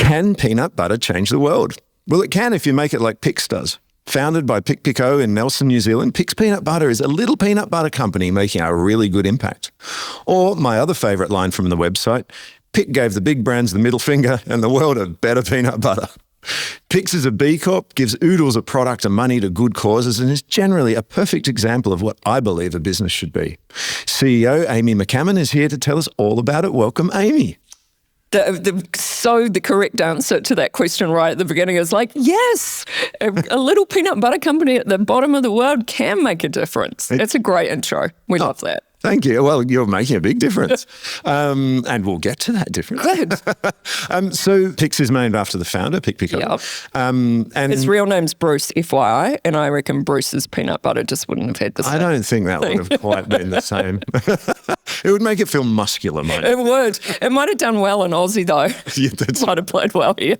Can peanut butter change the world? Well, it can if you make it like Pics does. Founded by Pic Picot in Nelson, New Zealand, Pics Peanut Butter is a little peanut butter company making a really good impact. Or my other favourite line from the website, Pic gave the big brands the middle finger and the world a better peanut butter. Pics is a B Corp, gives oodles of product and money to good causes, and is generally a perfect example of what I believe a business should be. CEO Aimee McCammon is here to tell us all about it. Welcome, Aimee. The correct answer to that question right at the beginning is like, yes, a little peanut butter company at the bottom of the world can make a difference. It's a great intro. We love that. Thank you. Well, you're making a big difference. And we'll get to that difference. Good. So Pics is named after the founder, Pic Picot. Yep. And his real name's Bruce, FYI, and I reckon Bruce's peanut butter just wouldn't have had the same. I don't think that would have quite been the same. It would make it feel muscular, mate. It would. It might have done well in Aussie, though. Yeah, that's... might have played well here.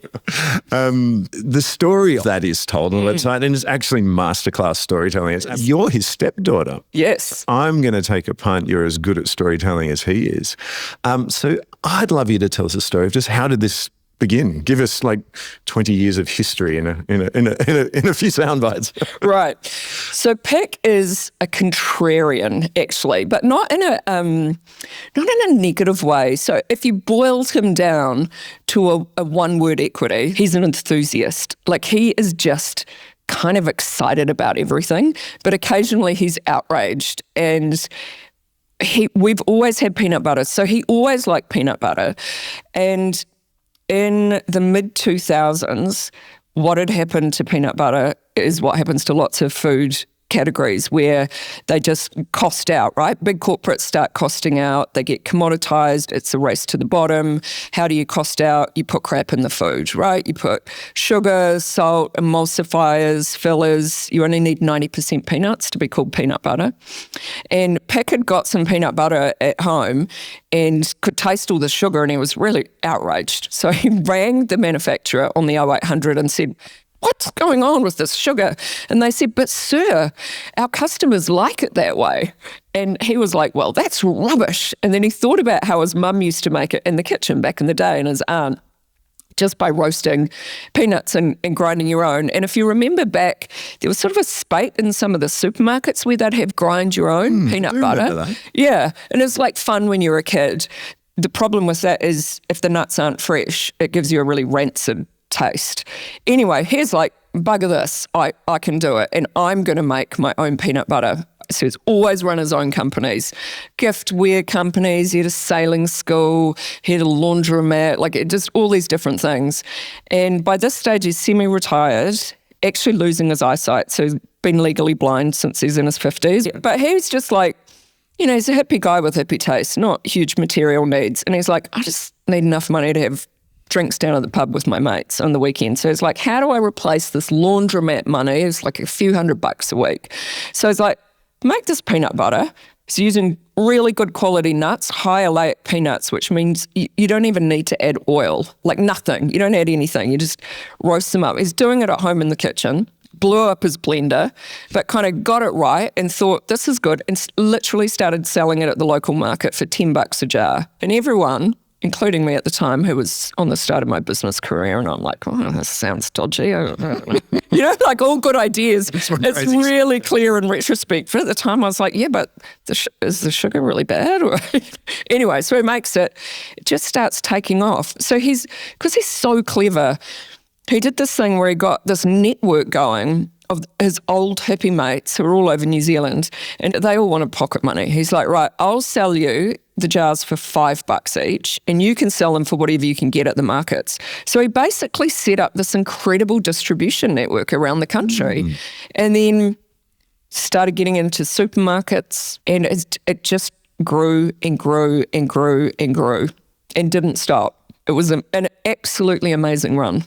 The story that is told on the website, and it's actually masterclass storytelling. You're his stepdaughter. Yes. I'm going to take a punt. You're as good at storytelling as he is. So I'd love you to tell us a story of just how did this begin? Give us like 20 years of history in a few sound bites. Right. So Pic is a contrarian, actually, but not in a negative way. So if you boiled him down to a one-word equity, he's an enthusiast. Like he is just kind of excited about everything, but occasionally he's outraged. And we've always had peanut butter, so he always liked peanut butter. And in the mid-2000s, what had happened to peanut butter is what happens to lots of food categories where they just cost out, right? Big corporates start costing out, they get commoditized, it's a race to the bottom. How do you cost out? You put crap in the food, right? You put sugar, salt, emulsifiers, fillers. You only need 90% peanuts to be called peanut butter. And Pic had got some peanut butter at home and could taste all the sugar, and he was really outraged. So he rang the manufacturer on the 0800 and said, "What's going on with this sugar?" And they said, "But sir, our customers like it that way." And he was like, "Well, that's rubbish." And then he thought about how his mum used to make it in the kitchen back in the day, and his aunt, just by roasting peanuts and grinding your own. And if you remember back, there was sort of a spate in some of the supermarkets where they'd have grind your own peanut butter. Yeah, and it's like fun when you're a kid. The problem with that is if the nuts aren't fresh, it gives you a really rancid taste. Anyway, here's like, bugger this, I can do it, and I'm going to make my own peanut butter. So he's always run his own companies, gift wear companies, he had a sailing school, he had a laundromat, like just all these different things. And by this stage, he's semi-retired, actually losing his eyesight, so he's been legally blind since he's in his 50s. Yeah. But he's just like, you know, he's a hippie guy with hippie taste, not huge material needs. And he's like, I just need enough money to have drinks down at the pub with my mates on the weekend. So it's like, how do I replace this laundromat money? It's like a few $100 a week. So it's like, make this peanut butter. He's using really good quality nuts, high oleic peanuts, which means you don't even need to add oil, like nothing. You don't add anything. You just roast them up. He's doing it at home in the kitchen, blew up his blender, but kind of got it right and thought, this is good, and literally started selling it at the local market for $10 a jar. And everyone, including me at the time, who was on the start of my business career, and I'm like, oh, this sounds dodgy. You know, like all good ideas. It's really clear in retrospect. But at the time, I was like, yeah, but is the sugar really bad? Anyway, so he makes it. It just starts taking off. So because he's so clever, he did this thing where he got this network going of his old hippie mates who are all over New Zealand, and they all wanted pocket money. He's like, right, I'll sell you the jars for $5 each, and you can sell them for whatever you can get at the markets. So he basically set up this incredible distribution network around the country, and then started getting into supermarkets, and it just grew and grew and grew and grew and didn't stop. It was an absolutely amazing run.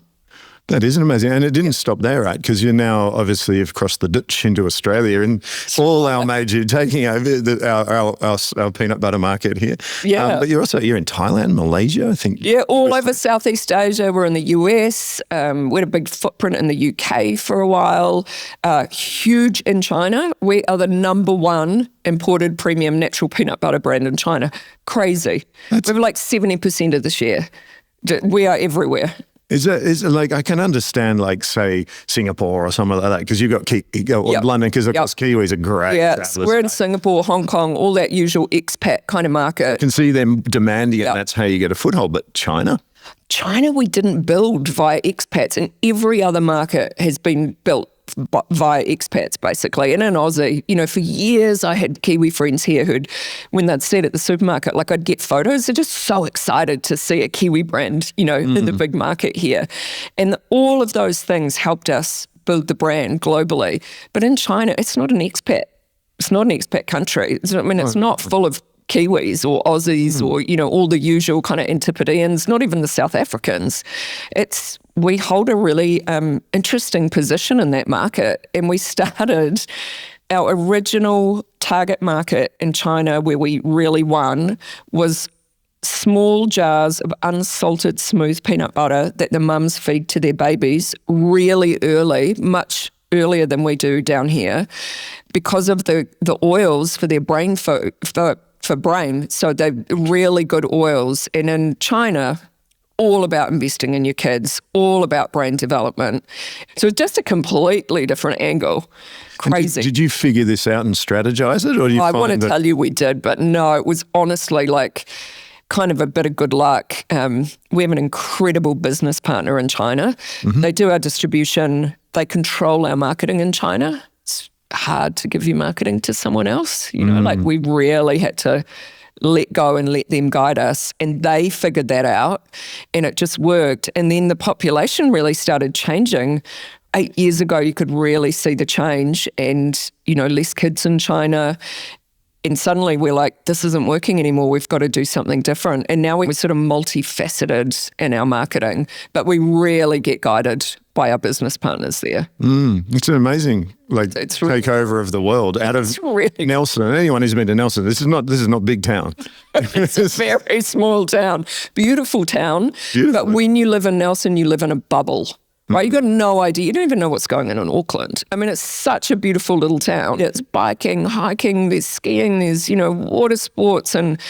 That is amazing. And it didn't stop there, right? Because you're now, obviously, you've crossed the ditch into Australia, and all our major, taking over our peanut butter market here. Yeah. But you're in Thailand, Malaysia, I think. Yeah, all over Southeast Asia. We're in the US. We had a big footprint in the UK for a while. Huge in China. We are the #1 imported premium natural peanut butter brand in China. Crazy. We have like 70% of the share. We are everywhere. Is it like, I can understand, like, say, Singapore or somewhere like that, because you've got London, because of course Kiwis are great. Yeah, we're in Singapore, Hong Kong, all that usual expat kind of market. I can see them demanding it, and that's how you get a foothold. But China, we didn't build via expats, and every other market has been built via expats, basically. And in Aussie, for years I had Kiwi friends here who'd, when they'd see it at the supermarket, like I'd get photos, they're just so excited to see a Kiwi brand, in the big market here. And all of those things helped us build the brand globally. But in China, it's not an expat. It's not an expat country. It's not full of Kiwis or Aussies or, all the usual kind of Antipodeans, not even the South Africans. We hold a really interesting position in that market. And we started our original target market in China, where we really won, was small jars of unsalted smooth peanut butter that the mums feed to their babies really early, much earlier than we do down here, because of the oils for their brain for brain. So they're really good oils. And in China, all about investing in your kids, all about brain development. So it's just a completely different angle. Crazy. Did you figure this out and strategize it? Or do you I want to tell you we did, but no, it was honestly like kind of a bit of good luck. We have an incredible business partner in China. They do our distribution. They control our marketing in China. It's hard to give you marketing to someone else. Like we really had to let go and let them guide us. And they figured that out and it just worked. And then the population really started changing. 8 years ago, you could really see the change and, less kids in China. And suddenly we're like, this isn't working anymore. We've got to do something different. And now we're sort of multifaceted in our marketing, but we really get guided by our business partners there. It's an amazing takeover of the world out of Nelson. Anyone who's been to Nelson, this is not big town. It's a very small town, beautiful town. But when you live in Nelson, you live in a bubble. Right, you've got no idea. You don't even know what's going on in Auckland. I mean, it's such a beautiful little town. It's biking, hiking, there's skiing, there's, water sports, and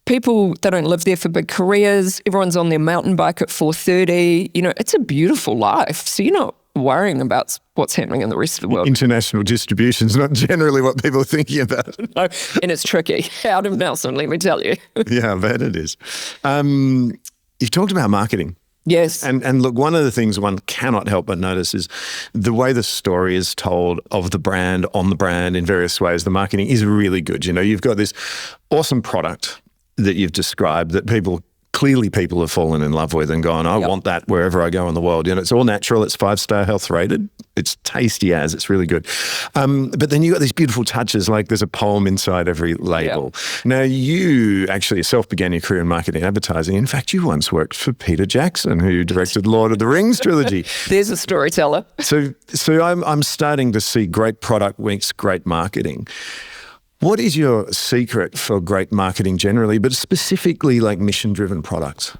people that don't live there for big careers. Everyone's on their mountain bike at 4:30. It's a beautiful life. So you're not worrying about what's happening in the rest of the world. International distribution is not generally what people are thinking about. No, and it's tricky. Out of Nelson, let me tell you. Yeah, I bet it is. You've talked about marketing. Yes. And look, one of the things one cannot help but notice is the way the story is told of the brand, on the brand in various ways. The marketing is really good. You've got this awesome product that you've described that people have fallen in love with and gone, I want that wherever I go in the world. It's all natural. It's 5-star health rated. It's tasty as. It's really good. But then you got these beautiful touches, like there's a poem inside every label. Now, you actually yourself began your career in marketing and advertising. In fact, you once worked for Peter Jackson, who directed Lord of the Rings trilogy. There's a storyteller. So I'm starting to see great product makes great marketing. What is your secret for great marketing generally, but specifically like mission-driven products?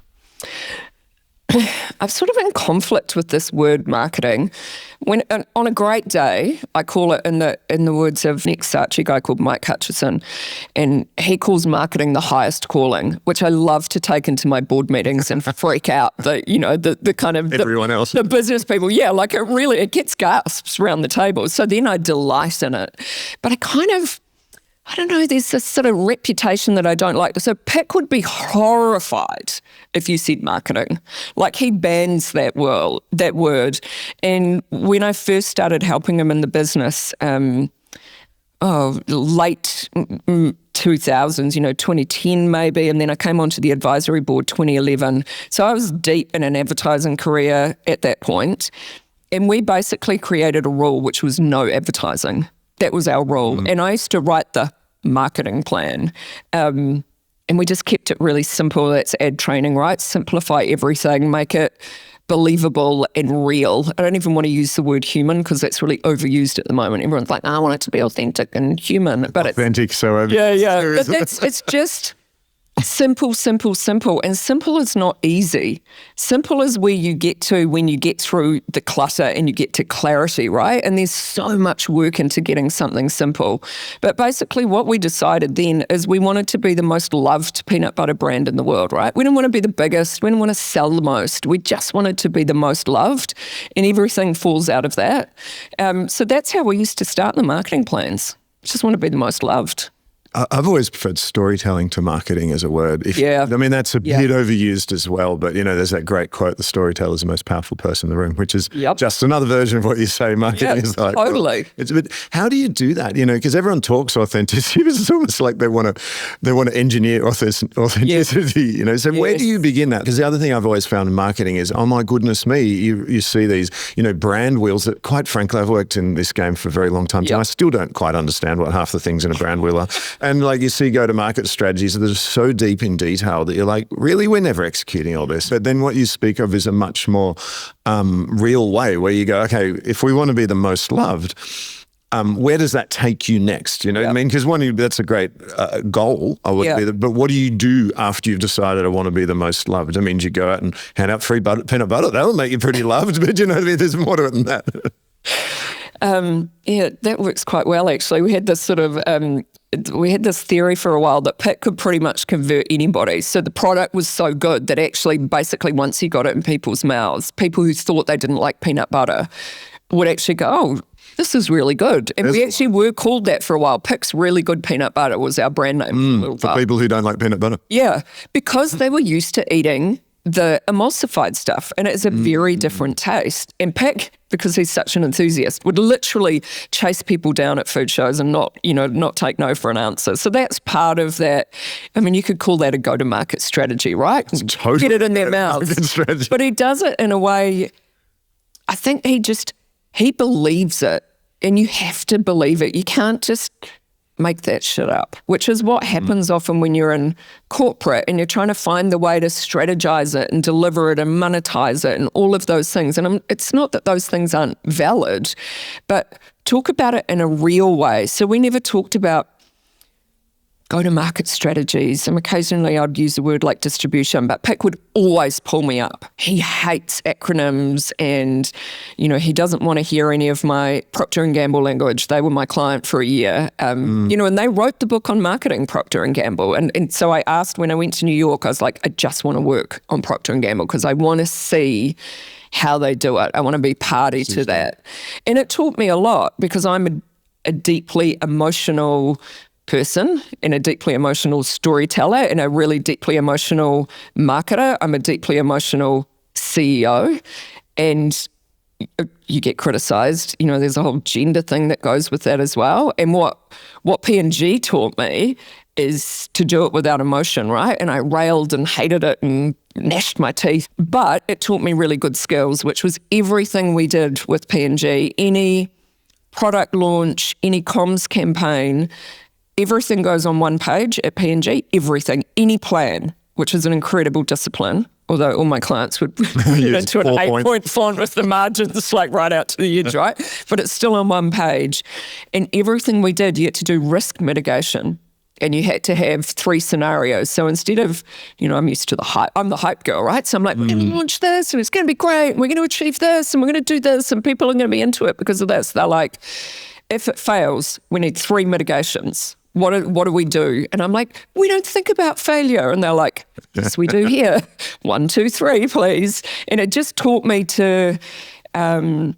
I'm sort of in conflict with this word marketing. When on a great day, I call it in the words of next Saatchi guy called Mike Hutchison, and he calls marketing the highest calling, which I love to take into my board meetings and freak out the kind of everyone else, the business people. Yeah, like it gets gasps around the table. So then I delight in it, but I don't know, there's this sort of reputation that I don't like. So Pic would be horrified if you said marketing. Like he bans that word. And when I first started helping him in the business, late 2000s, 2010 maybe, and then I came onto the advisory board 2011. So I was deep in an advertising career at that point. And we basically created a rule which was no advertising. That was our rule. And I used to write the marketing plan. And we just kept it really simple. That's ad training, right? Simplify everything, make it believable and real. I don't even want to use the word human because that's really overused at the moment. Everyone's like, I want it to be authentic and human. But authentic, so yeah. But it's just Simple, simple, simple. And simple is not easy. Simple is where you get to when you get through the clutter and you get to clarity, right? And there's so much work into getting something simple. But basically what we decided then is we wanted to be the most loved peanut butter brand in the world, right? We didn't want to be the biggest. We didn't want to sell the most. We just wanted to be the most loved, and everything falls out of that. So that's how we used to start the marketing plans. Just want to be the most loved. I've always preferred storytelling to marketing as a word. Yeah. I mean, that's a bit overused as well, but there's that great quote, the storyteller is the most powerful person in the room, which is just another version of what you say marketing is like. Totally. But how do you do that? Because everyone talks authenticity, but it's almost like they want to engineer authenticity, So where do you begin that? Because the other thing I've always found in marketing is, oh my goodness me, you see these, brand wheels that, quite frankly, I've worked in this game for a very long time. And I still don't quite understand what half the things in a brand wheel are. And like you see go-to-market strategies that are so deep in detail that you're like, really, we're never executing all this. But then what you speak of is a much more real way where you go, okay, if we want to be the most loved, where does that take you next? You know what I mean? Because that's a great goal. But what do you do after you've decided I want to be the most loved? I mean, do you go out and hand out free peanut butter? That'll make you pretty loved, but there's more to it than that. That works quite well, actually. We had this sort of, we had this theory for a while that Pic could pretty much convert anybody. So the product was so good that actually, basically, once you got it in people's mouths, people who thought they didn't like peanut butter would actually go, oh, this is really good. And we actually were called that for a while. Pic's Really Good Peanut Butter was our brand name. For people who don't like peanut butter. Yeah, because they were used to eating the emulsified stuff, and it's a very different taste. And Pic, because he's such an enthusiast, would literally chase people down at food shows and not take no for an answer. So that's part of that. I mean, you could call that a go-to-market strategy, right? Totally. Get it in their mouths. But he does it in a way, I think he believes it, and you have to believe it. You can't just make that shit up, which is what happens often when you're in corporate and you're trying to find the way to strategize it and deliver it and monetize it and all of those things. And it's not that those things aren't valid, but talk about it in a real way. So we never talked about go-to-market strategies, and occasionally I'd use the word like distribution, but Pic would always pull me up. He hates acronyms, and he doesn't want to hear any of my Procter & Gamble language. They were my client for a year, and they wrote the book on marketing, Procter & Gamble, and so I asked when I went to New York, I was like, I just want to work on Procter & Gamble because I want to see how they do it. I want to be party to that. And it taught me a lot because I'm a deeply emotional person and a deeply emotional storyteller and a really deeply emotional marketer. I'm a deeply emotional CEO, and you get criticized. There's a whole gender thing that goes with that as well. And what P&G taught me is to do it without emotion, right? And I railed and hated it and gnashed my teeth. But it taught me really good skills, which was everything we did with P&G. Any product launch, any comms campaign, everything goes on one page at P&G, everything, any plan, which is an incredible discipline, although all my clients would put it into an 8-point font with the margins like right out to the edge, right? But it's still on one page. And everything we did, you had to do risk mitigation, and you had to have 3 scenarios. So instead of, I'm used to the hype, I'm the hype girl, right? So I'm like, we're going to launch this, and it's going to be great, and we're going to achieve this, and we're going to do this, and people are going to be into it because of this. They're like, if it fails, we need 3 mitigations. What do we do? And I'm like, we don't think about failure. And they're like, yes, we do here. 1, 2, 3, please. And it just taught me to, I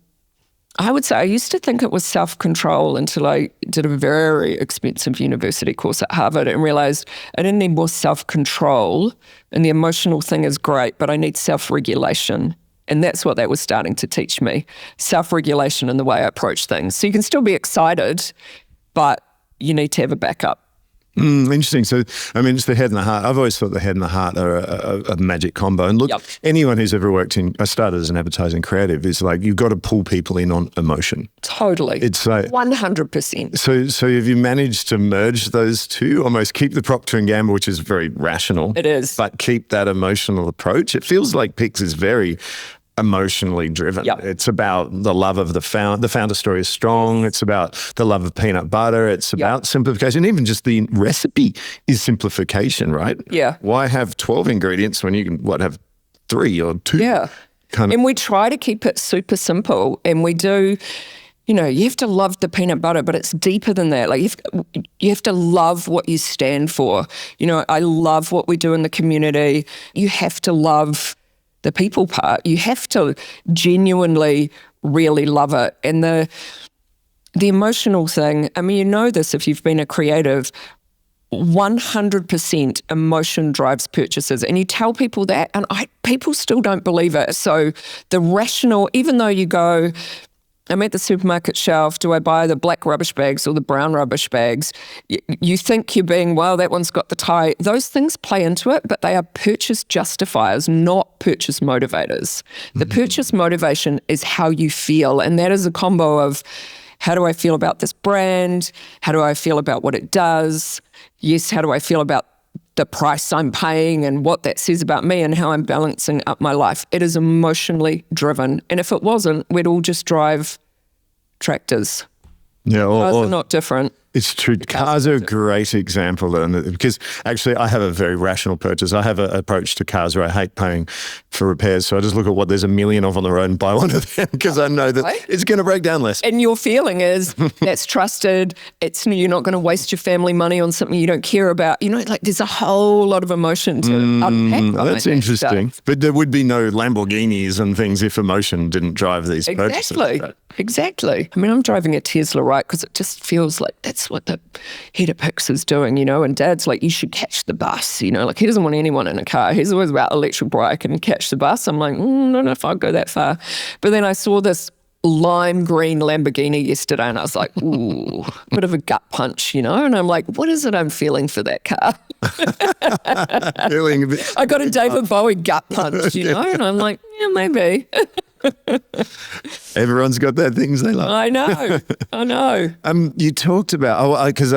would say I used to think it was self-control until I did a very expensive university course at Harvard and realized I didn't need more self-control. And the emotional thing is great, but I need self-regulation. And that's what that was starting to teach me, self-regulation in the way I approach things. So you can still be excited, but you need to have a backup. Interesting. So, I mean, it's the head and the heart. I've always thought the head and the heart are a magic combo. And look, anyone who's ever worked I started as an advertising creative, is like, you've got to pull people in on emotion. Totally. It's like 100%. So have you managed to merge those two? Almost keep the Procter & Gamble, which is very rational. It is. But keep that emotional approach. It feels like Pics is very emotionally driven. Yep. It's about the love of the founder. The founder story is strong. It's about the love of peanut butter. It's about simplification. Even just the recipe is simplification, right? Yeah. Why have 12 ingredients when you can, have 3 or 2? Yeah. And we try to keep it super simple, and we do, you have to love the peanut butter, but it's deeper than that. Like you have to love what you stand for. I love what we do in the community. You have to love the people part. You have to genuinely really love it. And the emotional thing, I mean, this if you've been a creative, 100% emotion drives purchases. And you tell people that, and people still don't believe it. So the rational, even though you go, I'm at the supermarket shelf, do I buy the black rubbish bags or the brown rubbish bags? You think you're being, well, that one's got the tie. Those things play into it, but they are purchase justifiers, not purchase motivators. The purchase motivation is how you feel, and that is a combo of how do I feel about this brand? How do I feel about what it does? Yes, how do I feel about the price I'm paying and what that says about me and how I'm balancing up my life? It is emotionally driven. And if it wasn't, we'd all just drive tractors. Yeah, Cars are not different. It's true. Cars are a great example, because actually I have a very rational purchase. I have an approach to cars where I hate paying for repairs. So I just look at what there's a million of on the road and buy one of them because I know that it's going to break down less. And your feeling is that's trusted. You're not going to waste your family money on something you don't care about. There's a whole lot of emotion to unpack. That's interesting. Stuff. But there would be no Lamborghinis and things if emotion didn't drive these purchases. Exactly. I mean, I'm driving a Tesla, right? Because it just feels like that's what the head of Pics is doing, and Dad's like, you should catch the bus, he doesn't want anyone in a car. He's always about electric bike and catch the bus. I'm like, I don't know if I'll go that far. But then I saw this lime green Lamborghini yesterday and I was like, ooh, bit of a gut punch, and I'm like, what is it I'm feeling for that car? Feeling a bit. I got a David Bowie gut punch, and I'm like, yeah, maybe. Everyone's got their things they love. I know. You talked about, because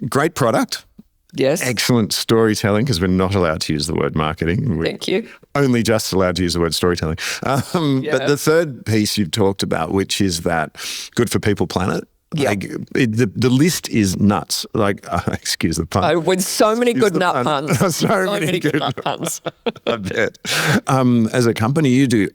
great product. Yes. Excellent storytelling, because we're not allowed to use the word marketing. Thank you. Only just allowed to use the word storytelling. But the third piece you've talked about, which is that good for people, planet. Yeah. The list is nuts. Excuse the pun. With so many good nut puns. so many good nut puns. I bet. As a company, you do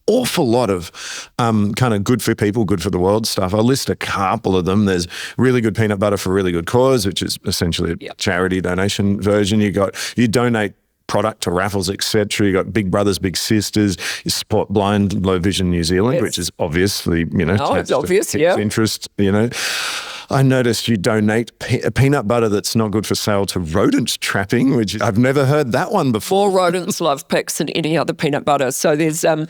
awful lot of kind of good for people, good for the world stuff. I'll list a couple of them. There's really good peanut butter for a really good cause, which is essentially a charity donation version. You donate product to raffles, etc. You got Big Brothers, Big Sisters. You support Blind Low Vision New Zealand, which is obviously, it's obvious, interest, I noticed you donate peanut butter that's not good for sale to rodent trapping, which I've never heard that one before. More rodents love Pics than any other peanut butter. So there's a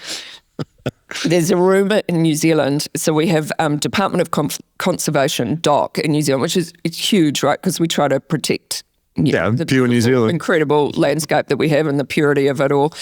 rumour in New Zealand. So we have Department of Conservation, DOC, in New Zealand, which is huge, right? Because we try to protect the pure New Zealand. Incredible landscape that we have and the purity of it all.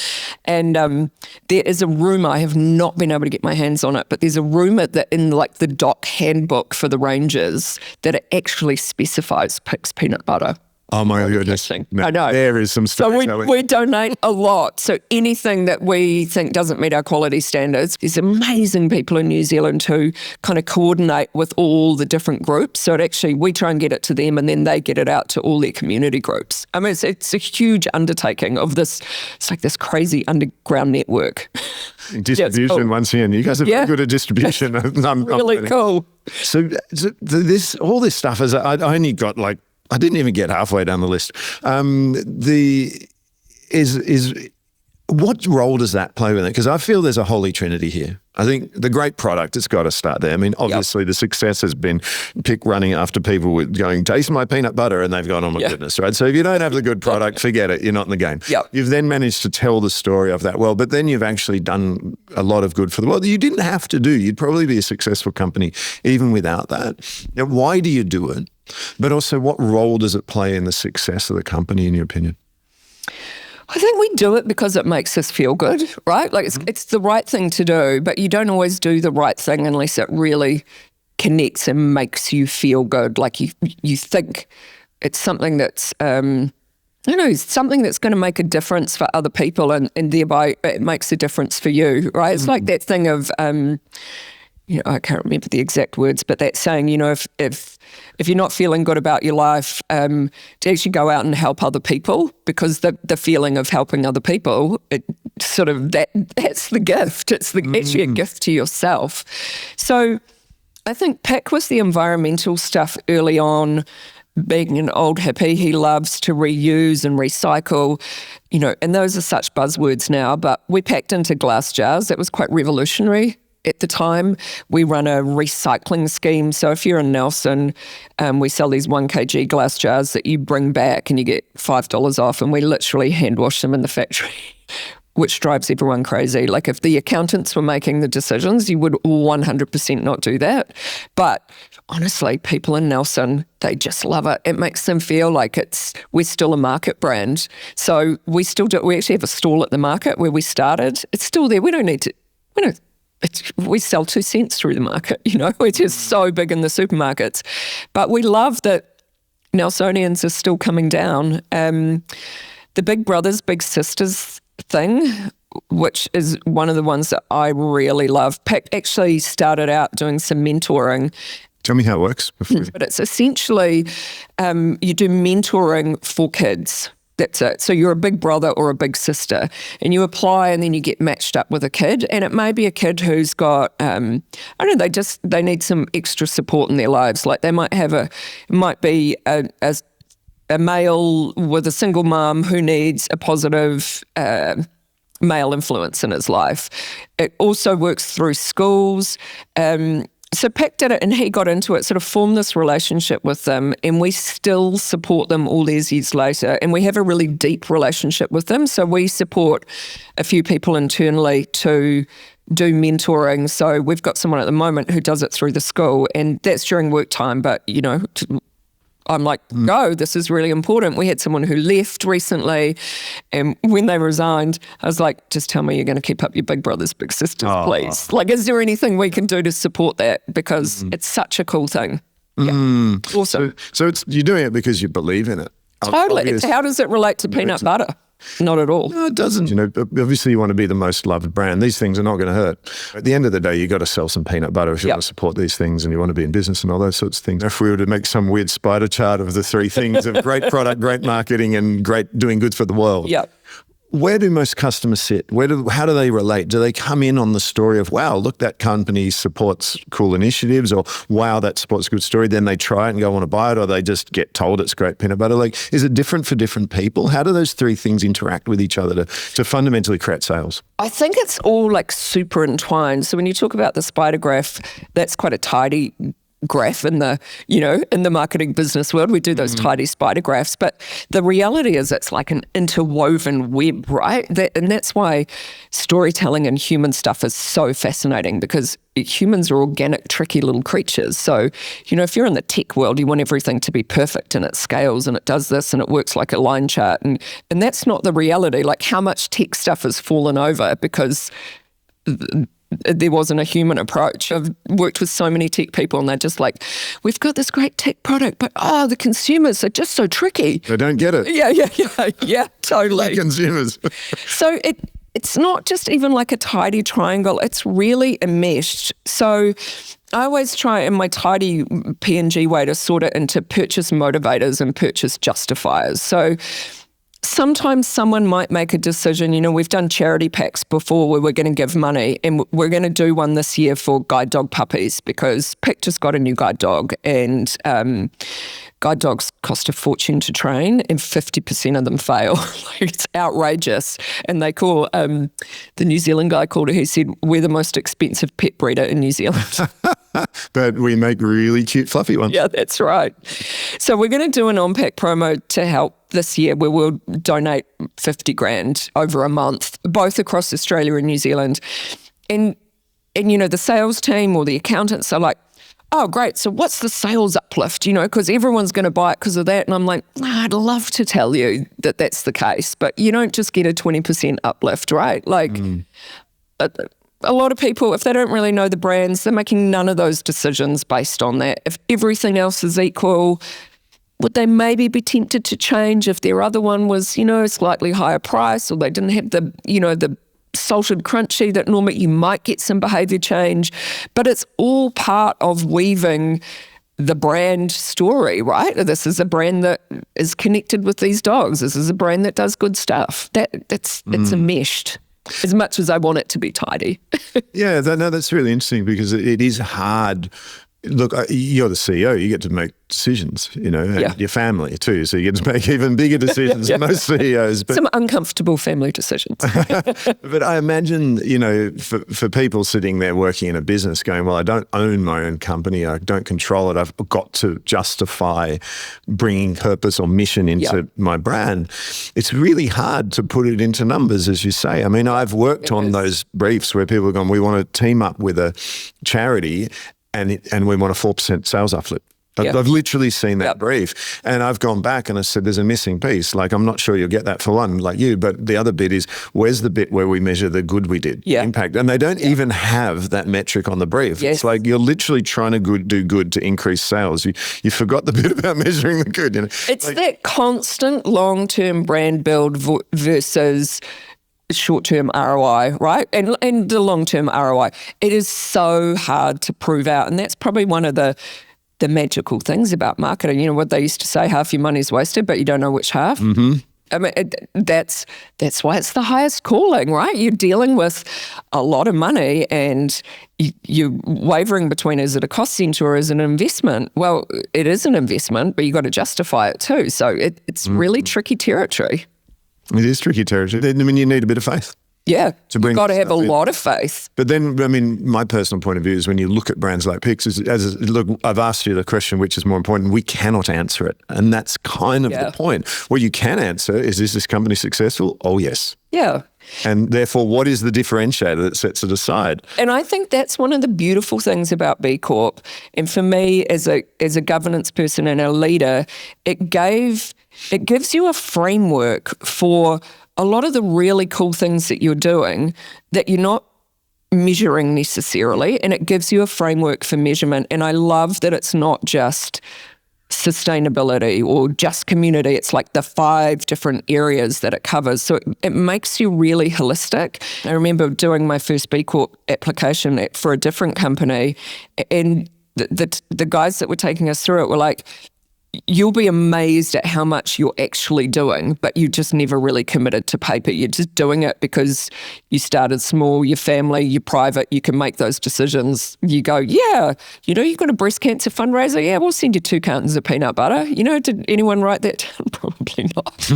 And there is a rumour, I have not been able to get my hands on it, but there's a rumour that in the DOC handbook for the rangers that it actually specifies Pics peanut butter. Oh my goodness. I know. There is some stuff. So we donate a lot. So anything that we think doesn't meet our quality standards, there's amazing people in New Zealand who kind of coordinate with all the different groups. So we try and get it to them and then they get it out to all their community groups. I mean, it's a huge undertaking of this, it's like this crazy underground network. cool. Distribution once again. You guys are very good at distribution. Really cool. So all this stuff is, I only got I didn't even get halfway down the list. What role does that play with it? Because I feel there's a holy trinity here. I think the great product, it's got to start there. I mean, obviously the success has been Pic running after people with going, taste my peanut butter, and they've gone, oh my goodness, right? So if you don't have the good product, forget it. You're not in the game. Yep. You've then managed to tell the story of that well, but then you've actually done a lot of good for the world that you didn't have to do. You'd probably be a successful company even without that. Now, why do you do it? But also, what role does it play in the success of the company, in your opinion? I think we do it because it makes us feel good, right? It's the right thing to do, but you don't always do the right thing unless it really connects and makes you feel good. You think it's something that's something that's going to make a difference for other people, and thereby it makes a difference for you, right? It's like that thing of, I can't remember the exact words, but that saying, if you're not feeling good about your life, to actually go out and help other people, because the feeling of helping other people, it sort of that's the gift. It's actually a gift to yourself. So I think Pic was the environmental stuff early on. Being an old hippie, he loves to reuse and recycle, and those are such buzzwords now, but we packed into glass jars. That was quite revolutionary at the time. We run a recycling scheme. So if you're in Nelson, we sell these 1 kg glass jars that you bring back and you get $5 off, and we literally hand wash them in the factory, which drives everyone crazy. Like, if the accountants were making the decisions, you would 100% not do that. But honestly, people in Nelson, they just love it. It makes them feel like we're still a market brand. So we actually have a stall at the market where we started. It's still there. We sell 2 cents through the market, we're just so big in the supermarkets. But we love that Nelsonians are still coming down. The big brothers, big sisters thing, which is one of the ones that I really love. Pic actually started out doing some mentoring. Tell me how it works. But it's essentially, you do mentoring for kids. That's it. So you're a big brother or a big sister, and you apply, and then you get matched up with a kid. And it may be a kid who's got, they need some extra support in their lives. Like, they might have a male with a single mum who needs a positive male influence in his life. It also works through schools. So Pic did it, and he got into it, sort of formed this relationship with them, and we still support them all these years later, and we have a really deep relationship with them. So we support a few people internally to do mentoring. So we've got someone at the moment who does it through the school, and that's during work time, but I'm like, no, this is really important. We had someone who left recently, and when they resigned, I was like, just tell me you're going to keep up your big brothers, big sisters, please. Like, is there anything we can do to support that? Because it's such a cool thing. Yeah. Awesome. So you're doing it because you believe in it. Totally. How does it relate to peanut butter? Not at all. No, it doesn't. Obviously you want to be the most loved brand. These things are not going to hurt. At the end of the day, you got to sell some peanut butter if you want to support these things, and you want to be in business and all those sorts of things. If we were to make some weird spider chart of the 3 things of great product, great marketing, and great doing good for the world. Yep. Where do most customers sit? How do they relate? Do they come in on the story of, wow, look, that company supports cool initiatives, or wow, that supports a good story, then they try it and go, I want to buy it, or they just get told it's great peanut butter? Like, is it different for different people? How do those 3 things interact with each other to fundamentally create sales? I think it's all like super entwined. So when you talk about the spider graph, that's quite a tidy graph in the marketing business world. We do those tidy spider graphs, but the reality is it's like an interwoven web, right? And that's why storytelling and human stuff is so fascinating, because humans are organic, tricky little creatures. So, if you're in the tech world, you want everything to be perfect, and it scales and it does this and it works like a line chart. And that's not the reality. Like, how much tech stuff has fallen over because there wasn't a human approach. I've worked with so many tech people, and they're just like, we've got this great tech product, but the consumers are just so tricky. They don't get it. Yeah, totally. The consumers. So it's not just even like a tidy triangle, it's really enmeshed. So I always try in my tidy PNG way to sort it into purchase motivators and purchase justifiers. So sometimes someone might make a decision. We've done charity packs before where we're going to give money, and we're going to do one this year for guide dog puppies, because Pic just got a new guide dog, and guide dogs cost a fortune to train, and 50% of them fail. It's outrageous. And they call, the New Zealand guy called it, he said, we're the most expensive pet breeder in New Zealand. But we make really cute fluffy ones. Yeah, that's right. So we're going to do an on-pack promo to help this year, where we'll donate 50 grand over a month, both across Australia and New Zealand. And the sales team or the accountants are like, oh, great, so what's the sales uplift? Because everyone's going to buy it because of that. And I'm like, I'd love to tell you that that's the case, but you don't just get a 20% uplift, right? Like, a lot of people, if they don't really know the brands, they're making none of those decisions based on that. If everything else is equal, would they maybe be tempted to change if their other one was, slightly higher price, or they didn't have the, the salted crunchy that normally you might get some behaviour change? But it's all part of weaving the brand story, right? This is a brand that is connected with these dogs. This is a brand that does good stuff. It's enmeshed as much as I want it to be tidy. Yeah, that's really interesting because it is hard. Look, you're the CEO. You get to make decisions, and your family too. So you get to make even bigger decisions than most CEOs. But, some uncomfortable family decisions. But I imagine, for people sitting there working in a business going, well, I don't own my own company. I don't control it. I've got to justify bringing purpose or mission into my brand. It's really hard to put it into numbers, as you say. I mean, I've worked on those briefs where people are going, we want to team up with a charity and we want a 4% sales uplift. I've literally seen that brief, and I've gone back and I said, there's a missing piece. Like, I'm not sure you'll get that for one, like you, but the other bit is, where's the bit where we measure the good we did, impact? And they don't even have that metric on the brief. It's like you're literally trying to do good to increase sales. You forgot the bit about measuring the good. It's that constant long-term brand build versus short-term ROI, right? And the long-term ROI. It is so hard to prove out. And that's probably one of the magical things about marketing. What they used to say, half your money's wasted, but you don't know which half. Mm-hmm. I mean, that's why it's the highest calling, right? You're dealing with a lot of money and you're wavering between, is it a cost center or is it an investment? Well, it is an investment, but you've got to justify it too. So it's really tricky territory. It is tricky territory. I mean, you need a bit of faith. Yeah, you've got to have a lot of faith. But then, I mean, my personal point of view is when you look at brands like Pics, look, I've asked you the question, which is more important. We cannot answer it. And that's kind of the point. What you can answer is this company successful? Oh, yes. Yeah. And therefore, what is the differentiator that sets it aside? And I think that's one of the beautiful things about B Corp. And for me, as a governance person and a leader, it gives you a framework for a lot of the really cool things that you're doing that you're not measuring necessarily, and it gives you a framework for measurement. And I love that it's not just sustainability or just community. It's like the 5 different areas that it covers. So it makes you really holistic. I remember doing my first B Corp application for a different company, and the guys that were taking us through it were like, you'll be amazed at how much you're actually doing, but you just never really committed to paper. You're just doing it because you started small, your family, you're private, you can make those decisions. You go, you've got a breast cancer fundraiser? Yeah, we'll send you 2 cartons of peanut butter. Did anyone write that down? Probably not.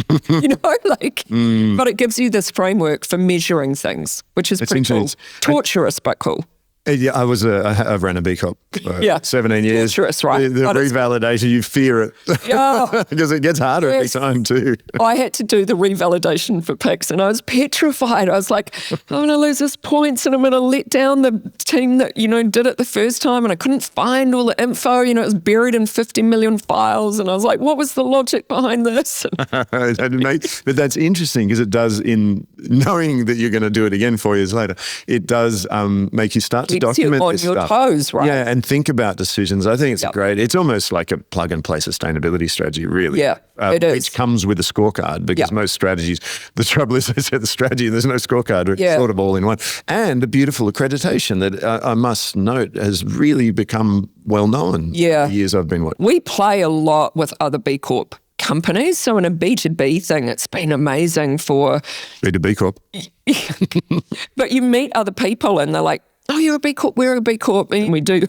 But it gives you this framework for measuring things, which is pretty cool. Torturous, but cool. Yeah, I ran a B Corp for 17 years. Torturous, right? The revalidation, you fear it. Yeah. Because it gets harder every time too. I had to do the revalidation for Pics and I was petrified. I was like, I'm going to lose this points and I'm going to let down the team that, did it the first time, and I couldn't find all the info. It was buried in 50 million files, and I was like, what was the logic behind this? But that's interesting because it does, in knowing that you're going to do it again 4 years later, it does make you start to document on this your stuff. Toes, right? Yeah, and think about decisions. I think it's great. It's almost like a plug and play sustainability strategy, really. Yeah, it is. Which comes with a scorecard, because most strategies, the trouble is they set the strategy and there's no scorecard. It's sort of all in one. And a beautiful accreditation that I must note has really become well known the years I've been watching. We play a lot with other B Corp companies. So in a B2B thing, it's been amazing for... B2B Corp. But you meet other people and they're like, oh, you're a B Corp, we're a B Corp. And we do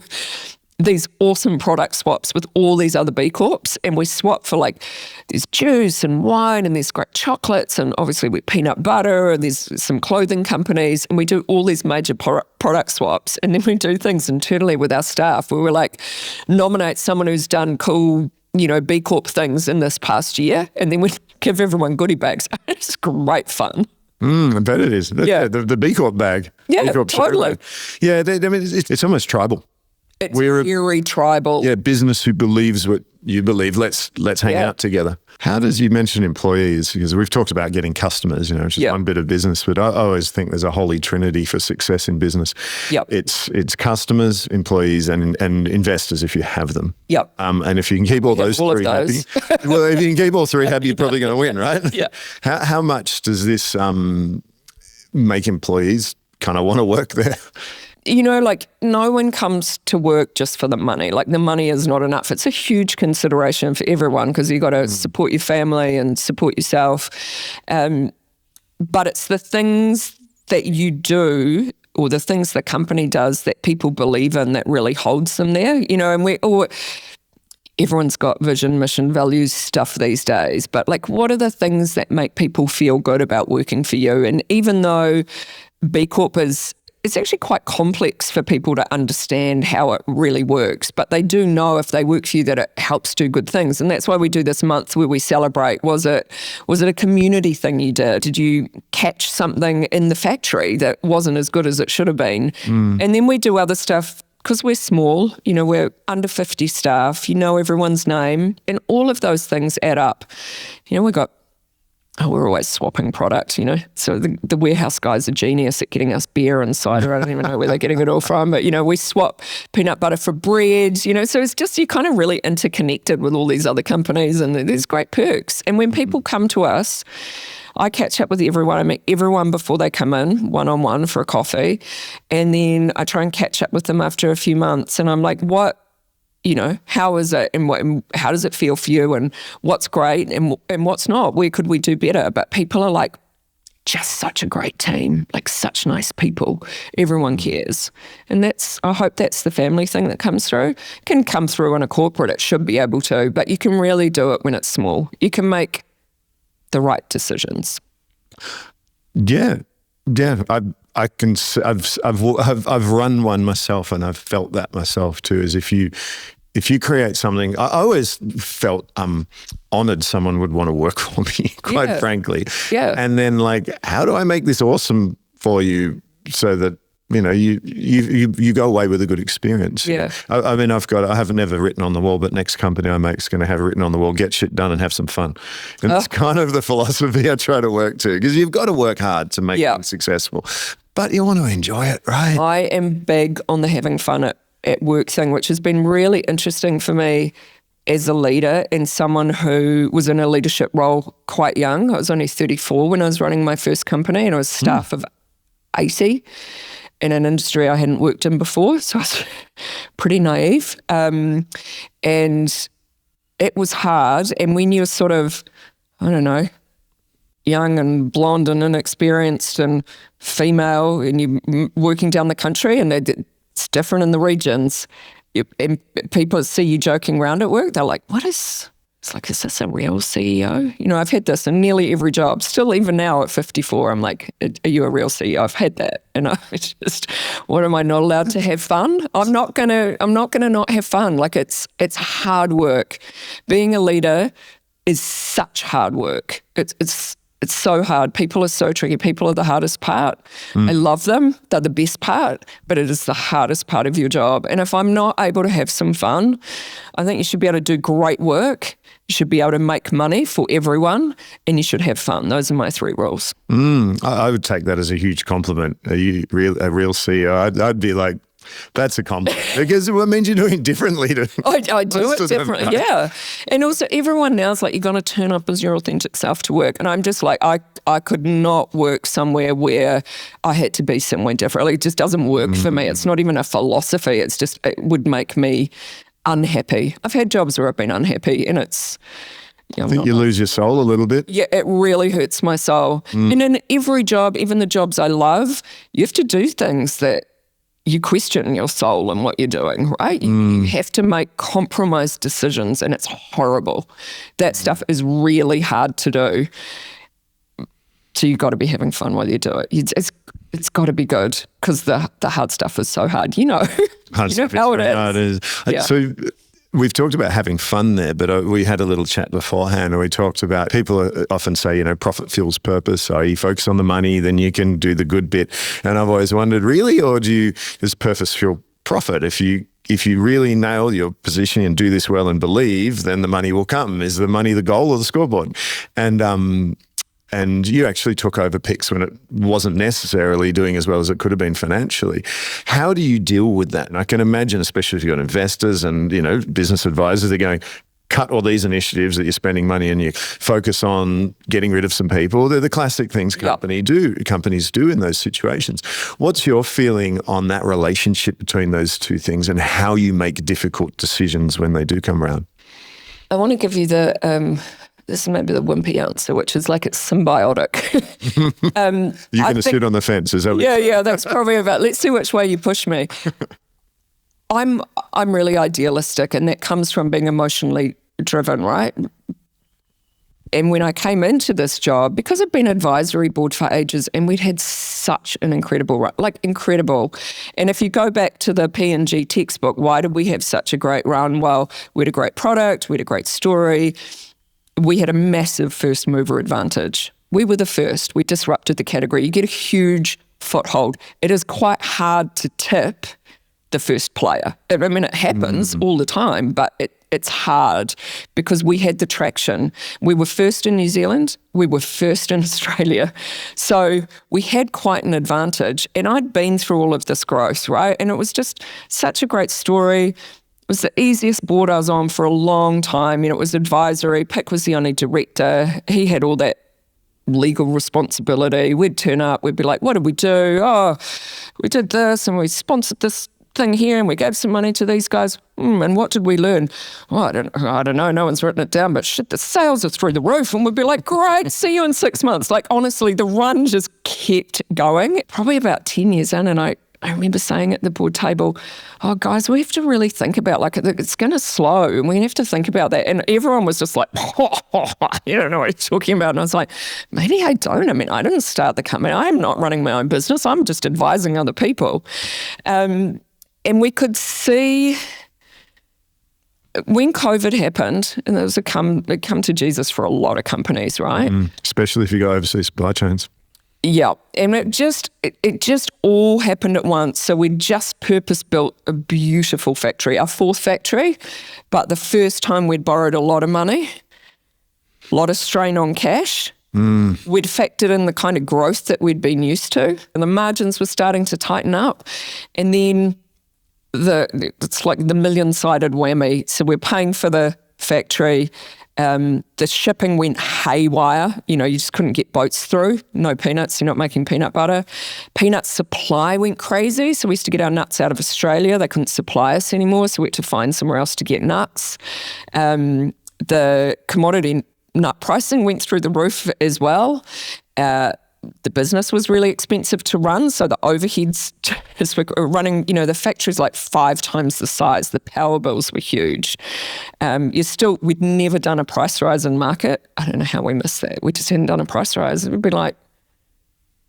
these awesome product swaps with all these other B Corps, and we swap for like there's juice and wine and there's great chocolates and obviously with peanut butter, and there's some clothing companies, and we do all these major product swaps. And then we do things internally with our staff where we're like, nominate someone who's done cool, B Corp things in this past year, and then we give everyone goodie bags. It's great fun. I bet it is. The B Corp bag. Yeah, B Corp totally. Yeah, it's almost tribal. It's very tribal. Yeah, business who believes what you believe, let's hang out together. How does, you mention employees, because we've talked about getting customers, you know, which is one bit of business, but I always think there's a holy trinity for success in business. It's customers, employees, and investors if you have them. And if you can keep all those three happy, well, if you can keep all three happy, you're probably going to win, right? How much does this make employees kind of want to work there? You know, like, no one comes to work just for the money. Like, the money is not enough. It's a huge consideration for everyone because you got to support your family and support yourself. But it's the things that you do or the things the company does that people believe in that really holds them there. You know, and everyone's got vision, mission, values stuff these days. But, like, what are the things that make people feel good about working for you? And even though B Corp it's actually quite complex for people to understand how it really works, but they do know if they work for you that it helps do good things. And that's why we do this month where we celebrate. Was it a community thing you did? Did you catch something in the factory that wasn't as good as it should have been? And then we do other stuff because we're small, you know, we're under 50 staff, you know everyone's name, and all of those things add up. You know, we're always swapping product, you know. So the warehouse guys are genius at getting us beer and cider. I don't even know where they're getting it all from. But, you know, we swap peanut butter for bread, you know. So it's just, you're kind of really interconnected with all these other companies and there's great perks. And when people come to us, I catch up with everyone. I meet everyone before they come in, one-on-one for a coffee. And then I try and catch up with them after a few months. And I'm like, you know, how is it and how does it feel for you and what's great and what's not? Where could we do better? But people are like, just such a great team, like such nice people. Everyone cares. And I hope that's the family thing that comes through. It can come through in a corporate, it should be able to, but you can really do it when it's small. You can make the right decisions. Yeah. I've run one myself, and I've felt that myself too. Is if you create something, I always felt honored someone would want to work for me, quite frankly. And then, like, how do I make this awesome for you so that, you know, you go away with a good experience? I mean, I have never written on the wall, but next company I make is going to have written on the wall, get shit done and have some fun. And it's kind of the philosophy I try to work to, because you've got to work hard to make things successful, but you want to enjoy it, right? I am big on the having fun at work thing, which has been really interesting for me as a leader and someone who was in a leadership role quite young. I was only 34 when I was running my first company, and I was staff of 80. In an industry I hadn't worked in before, so I was pretty naive. And it was hard. And when you're sort of, I don't know, young and blonde and inexperienced and female, and you're working down the country, and it's different in the regions, and people see you joking around at work, they're like, it's like, is this a real CEO? You know, I've had this in nearly every job. Still, even now at 54, I'm like, are you a real CEO? I've had that. And I just, what, am I not allowed to have fun? I'm not gonna not have fun. Like, it's hard work. Being a leader is such hard work. It's so hard. People are so tricky. People are the hardest part. I love them. They're the best part, but it is the hardest part of your job. And if I'm not able to have some fun, I think you should be able to do great work. You should be able to make money for everyone, and you should have fun. Those are my 3 rules. I would take that as a huge compliment. Are you a real CEO? I'd be like, that's a compliment, because it means you're doing it differently. I do it differently, And also, everyone now is like, you're going to turn up as your authentic self to work. And I'm just like, I could not work somewhere where I had to be somewhere different. Like, it just doesn't work for me. It's not even a philosophy. It's just, it would make me unhappy. I've had jobs where I've been unhappy, and it's... I think you lose your soul a little bit. Yeah, it really hurts my soul. And in every job, even the jobs I love, you have to do things that you question your soul and what you're doing, right? You have to make compromised decisions, and it's horrible. That stuff is really hard to do. So you've got to be having fun while you do it. It's got to be good, because the hard stuff is so hard. You know, you know how it is. So we've talked about having fun there, but we had a little chat beforehand, and we talked about, people often say, you know, profit fuels purpose. So you focus on the money, then you can do the good bit. And I've always wondered, really, or does purpose fuel profit? If you if you really nail your position and do this well and believe, then the money will come. Is the money the goal or the scoreboard? And you actually took over Pics when it wasn't necessarily doing as well as it could have been financially. How do you deal with that? And I can imagine, especially if you've got investors and, business advisors, they're going, cut all these initiatives that you're spending money and you focus on getting rid of some people. They're the classic things companies do in those situations. What's your feeling on that relationship between those two things and how you make difficult decisions when they do come around? I want to give you this may be the wimpy answer, which is like it's symbiotic. You're going to sit on the fence, is that what Yeah, that's probably about, let's see which way you push me. I'm really idealistic, and that comes from being emotionally driven, right? And when I came into this job, because I'd been advisory board for ages and we'd had such an incredible run, like incredible. And if you go back to the P&G textbook, why did we have such a great run? Well, we had a great product, we had a great story. We had a massive first mover advantage. We were the first. We disrupted the category. You get a huge foothold. It is quite hard to tip the first player. I mean, it happens all the time, but it's hard because we had the traction. We were first in New Zealand. We were first in Australia. So we had quite an advantage. And I'd been through all of this growth, right? And it was just such a great story. It was the easiest board I was on for a long time. It was advisory. Pic was the only director. He had all that legal responsibility. We'd turn up. We'd be like, what did we do? Oh, we did this and we sponsored this thing here and we gave some money to these guys. And what did we learn? Oh, I don't know. No one's written it down, but shit, the sales are through the roof. And we'd be like, great, see you in 6 months. Like, honestly, the run just kept going. Probably about 10 years in, and I remember saying at the board table, oh, guys, we have to really think about, like, it's going to slow and we have to think about that. And everyone was just like, you don't know what you're talking about. And I was like, maybe I don't. I mean, I didn't start the company. I'm not running my own business. I'm just advising other people. And we could see when COVID happened, and there was a come to Jesus for a lot of companies, right? Especially if you go overseas supply chains. Yeah, and it just all happened at once. So we just purpose-built a beautiful factory, our fourth factory, but the first time we'd borrowed a lot of money, a lot of strain on cash. We'd factored in the kind of growth that we'd been used to, and the margins were starting to tighten up. And then it's like the million-sided whammy. So we're paying for the factory. The shipping went haywire. You just couldn't get boats through. No peanuts. You're not making peanut butter. Peanut supply went crazy. So we used to get our nuts out of Australia. They couldn't supply us anymore. So we had to find somewhere else to get nuts. The commodity nut pricing went through the roof as well. The business was really expensive to run, so the overheads as we're running, the factory's like 5 times the size. The power bills were huge. We'd never done a price rise in market. I don't know how we missed that. We just hadn't done a price rise. It would be like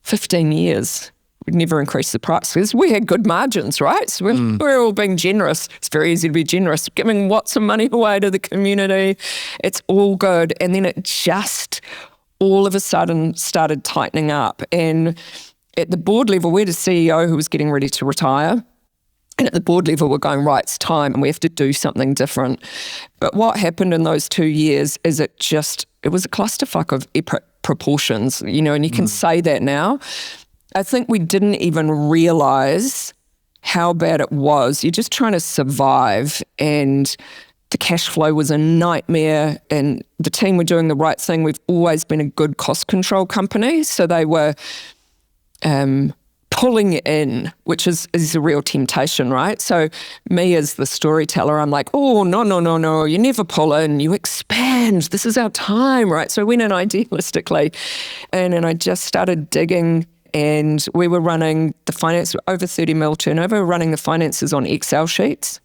15 years. We'd never increased the price because we had good margins, right? So we're all being generous. It's very easy to be generous, giving lots of money away to the community. It's all good. And then it just all of a sudden started tightening up. And at the board level, we had a CEO who was getting ready to retire. And at the board level, we're going, right, it's time and we have to do something different. But what happened in those 2 years is it was a clusterfuck of epic proportions, and you can say that now. I think we didn't even realize how bad it was. You're just trying to survive, and the cash flow was a nightmare, and the team were doing the right thing. We've always been a good cost control company, so they were pulling in, which is a real temptation, right? So me as the storyteller, I'm like, oh, no, you never pull in, you expand. This is our time, right? So I went in idealistically, and then I just started digging, and we were running the finance, over 30 mil turnover, running the finances on Excel sheets.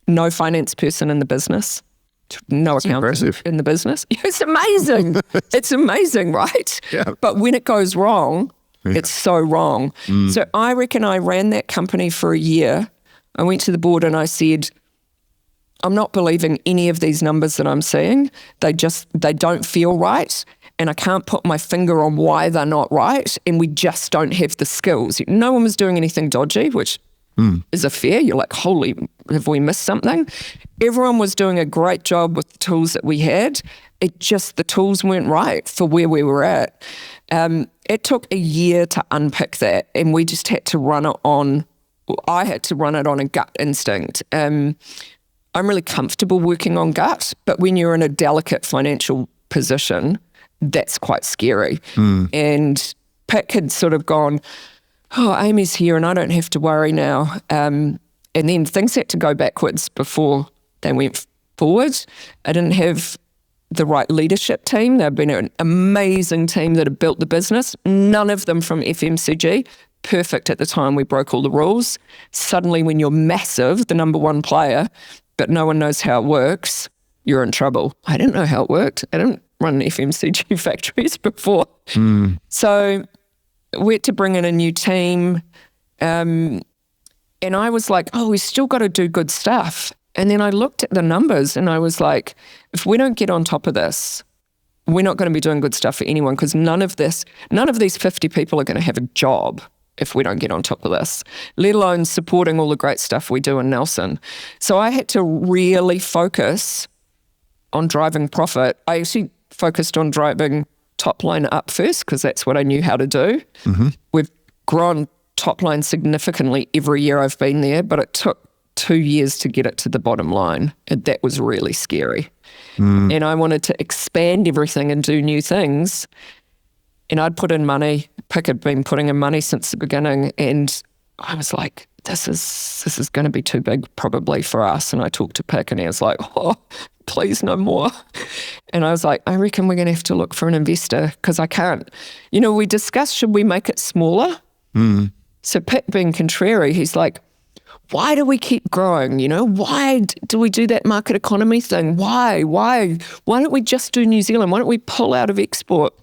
No finance person in the business, no accountant in the business. It's amazing. It's amazing, right? Yeah. But when it goes wrong, it's so wrong. So I reckon I ran that company for a year. I went to the board and I said, I'm not believing any of these numbers that I'm seeing. They don't feel right. And I can't put my finger on why they're not right. And we just don't have the skills. No one was doing anything dodgy, which is a fair. You're like, holy, have we missed something? Everyone was doing a great job with the tools that we had. It just, the tools weren't right for where we were at. It took a year to unpick that, and we just had to run it on, I had to run it on a gut instinct. I'm really comfortable working on gut, but when you're in a delicate financial position, that's quite scary. And Pic had sort of gone, oh, Aimee's here and I don't have to worry now. And then things had to go backwards before they went forward. I didn't have the right leadership team. They've been an amazing team that have built the business. None of them from FMCG. Perfect at the time we broke all the rules. Suddenly when you're massive, the number one player, but no one knows how it works, you're in trouble. I didn't know how it worked. I didn't run FMCG factories before. So we had to bring in a new team. And I was like, oh, we still got to do good stuff. And then I looked at the numbers and I was like, if we don't get on top of this, we're not going to be doing good stuff for anyone, because none of these 50 people are going to have a job if we don't get on top of this, let alone supporting all the great stuff we do in Nelson. So I had to really focus on driving profit. I actually focused on driving top line up first, because that's what I knew how to do. We've grown top line significantly every year I've been there, but it took 2 years to get it to the bottom line. And that was really scary. And I wanted to expand everything and do new things. And I'd put in money. Pic had been putting in money since the beginning. And I was like, this is going to be too big probably for us. And I talked to Pic and he was like, oh, please no more. And I was like, I reckon we're going to have to look for an investor, because I can't. You know, we discussed, should we make it smaller? So Pic, being contrary, he's like, why do we keep growing? You know, why do we do that market economy thing? Why don't we just do New Zealand? Why don't we pull out of export?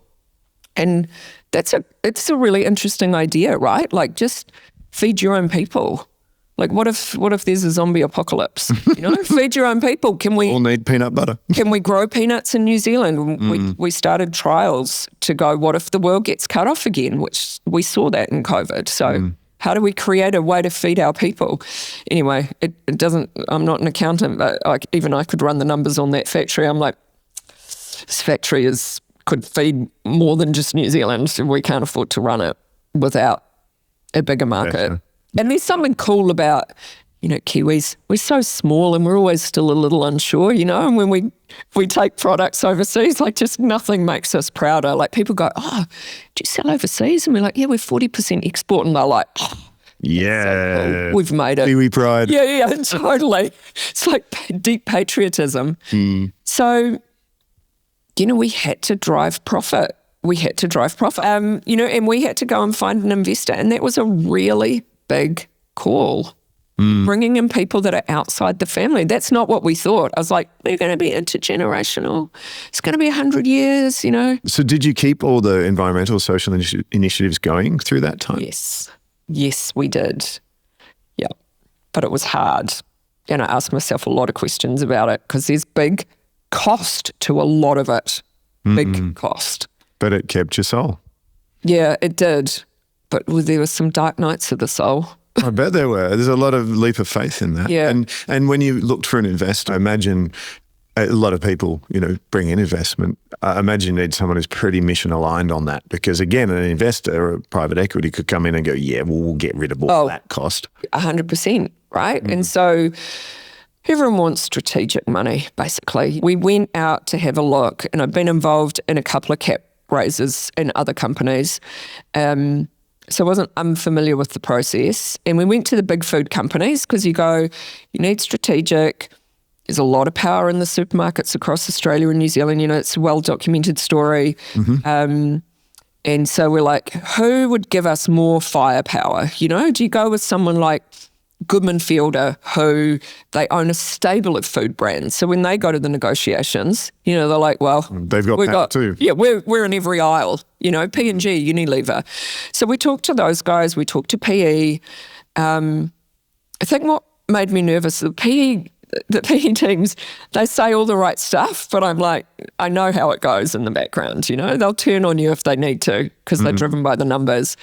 And it's a really interesting idea, right? Like, just feed your own people. Like, what if there's a zombie apocalypse? You know, feed your own people. Can we all need peanut butter? Can we grow peanuts in New Zealand? We started trials to go, what if the world gets cut off again? Which we saw that in COVID. So how do we create a way to feed our people? Anyway, it doesn't, I'm not an accountant, but even I could run the numbers on that factory. I'm like, this factory could feed more than just New Zealand. So we can't afford to run it without a bigger market. Gotcha. And there's something cool about, you know, Kiwis, we're so small and we're always still a little unsure, you know, and when we take products overseas, like, just nothing makes us prouder. Like, people go, oh, do you sell overseas? And we're like, yeah, we're 40% export. And they're like, oh, yeah, so cool. We've made it. Kiwi pride. Yeah, totally. It's like deep patriotism. So, you know, we had to drive profit. You know, and we had to go and find an investor. And that was a really big call. Bringing in people that are outside the family. That's not what we thought. I was like, we're going to be intergenerational. It's going to be 100 years, you know. So did you keep all the environmental, social initiatives going through that time? Yes, we did. Yeah, but it was hard. And I asked myself a lot of questions about it, because there's big cost to a lot of it. Big cost. But it kept your soul. Yeah, it did. But there were some dark nights of the soul. I bet there were. There's a lot of leap of faith in that. Yeah. And when you looked for an investor, I imagine a lot of people, you know, bring in investment. I imagine you need someone who's pretty mission aligned on that, because again, an investor or a private equity could come in and go, yeah, well, we'll get rid of all that cost. 100%, right? And so everyone wants strategic money, basically. We went out to have a look, and I've been involved in a couple of cap raises in other companies. So I wasn't unfamiliar with the process. And we went to the big food companies, because you need strategic. There's a lot of power in the supermarkets across Australia and New Zealand. You know, it's a well-documented story. And so we're like, who would give us more firepower? You know, do you go with someone like Goodman Fielder, who they own a stable of food brands? So when they go to the negotiations, you know, they're like, well, they've got power too. Yeah, we're in every aisle, you know, P&G, Unilever. So we talked to those guys, we talked to PE. I think what made me nervous, the PE teams, they say all the right stuff, but I'm like, I know how it goes in the background, you know. They'll turn on you if they need to, because they're driven by the numbers.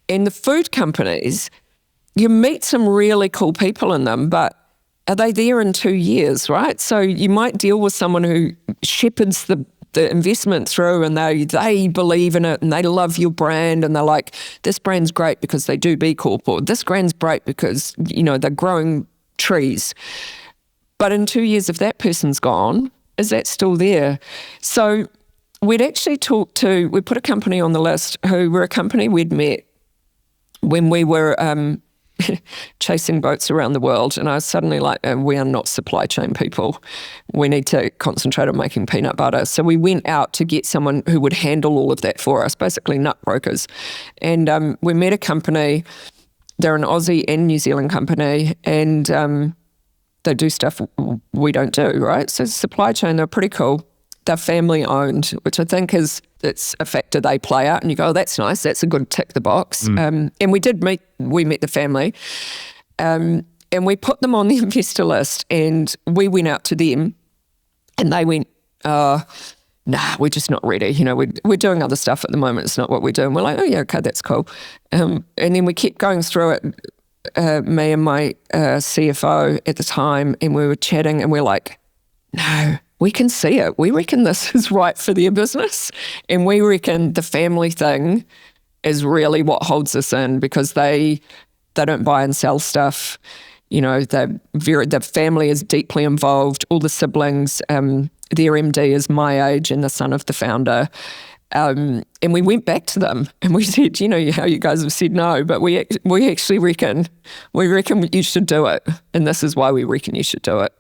And the food companies, you meet some really cool people in them, but are they there in 2 years, right? So you might deal with someone who shepherds the investment through, and they believe in it and they love your brand, and they're like, this brand's great because they do B Corp, or this brand's great because, they're growing trees. But in 2 years, if that person's gone, is that still there? So we'd actually we put a company on the list who were a company we'd met when we were chasing boats around the world, and I was suddenly like, we are not supply chain people. We need to concentrate on making peanut butter. So we went out to get someone who would handle all of that for us, basically nut brokers. And we met a company. They're an Aussie and New Zealand company, and they do stuff we don't do, right? So supply chain, they're pretty cool. They're family owned, which I think it's a factor they play out, and you go, oh, that's nice. That's a good tick the box. And we met the family, and we put them on the investor list, and we went out to them, and they went, nah, we're just not ready. We're doing other stuff at the moment. It's not what we're doing. We're like, oh yeah, okay, that's cool. And then we kept going through it, me and my CFO at the time, and we were chatting, and we're like, no, we can see it. We reckon this is right for their business. And we reckon the family thing is really what holds us in, because they don't buy and sell stuff. The family is deeply involved. All the siblings, their MD is my age and the son of the founder. And we went back to them and we said, how you guys have said no, but we actually reckon you should do it. And this is why we reckon you should do it.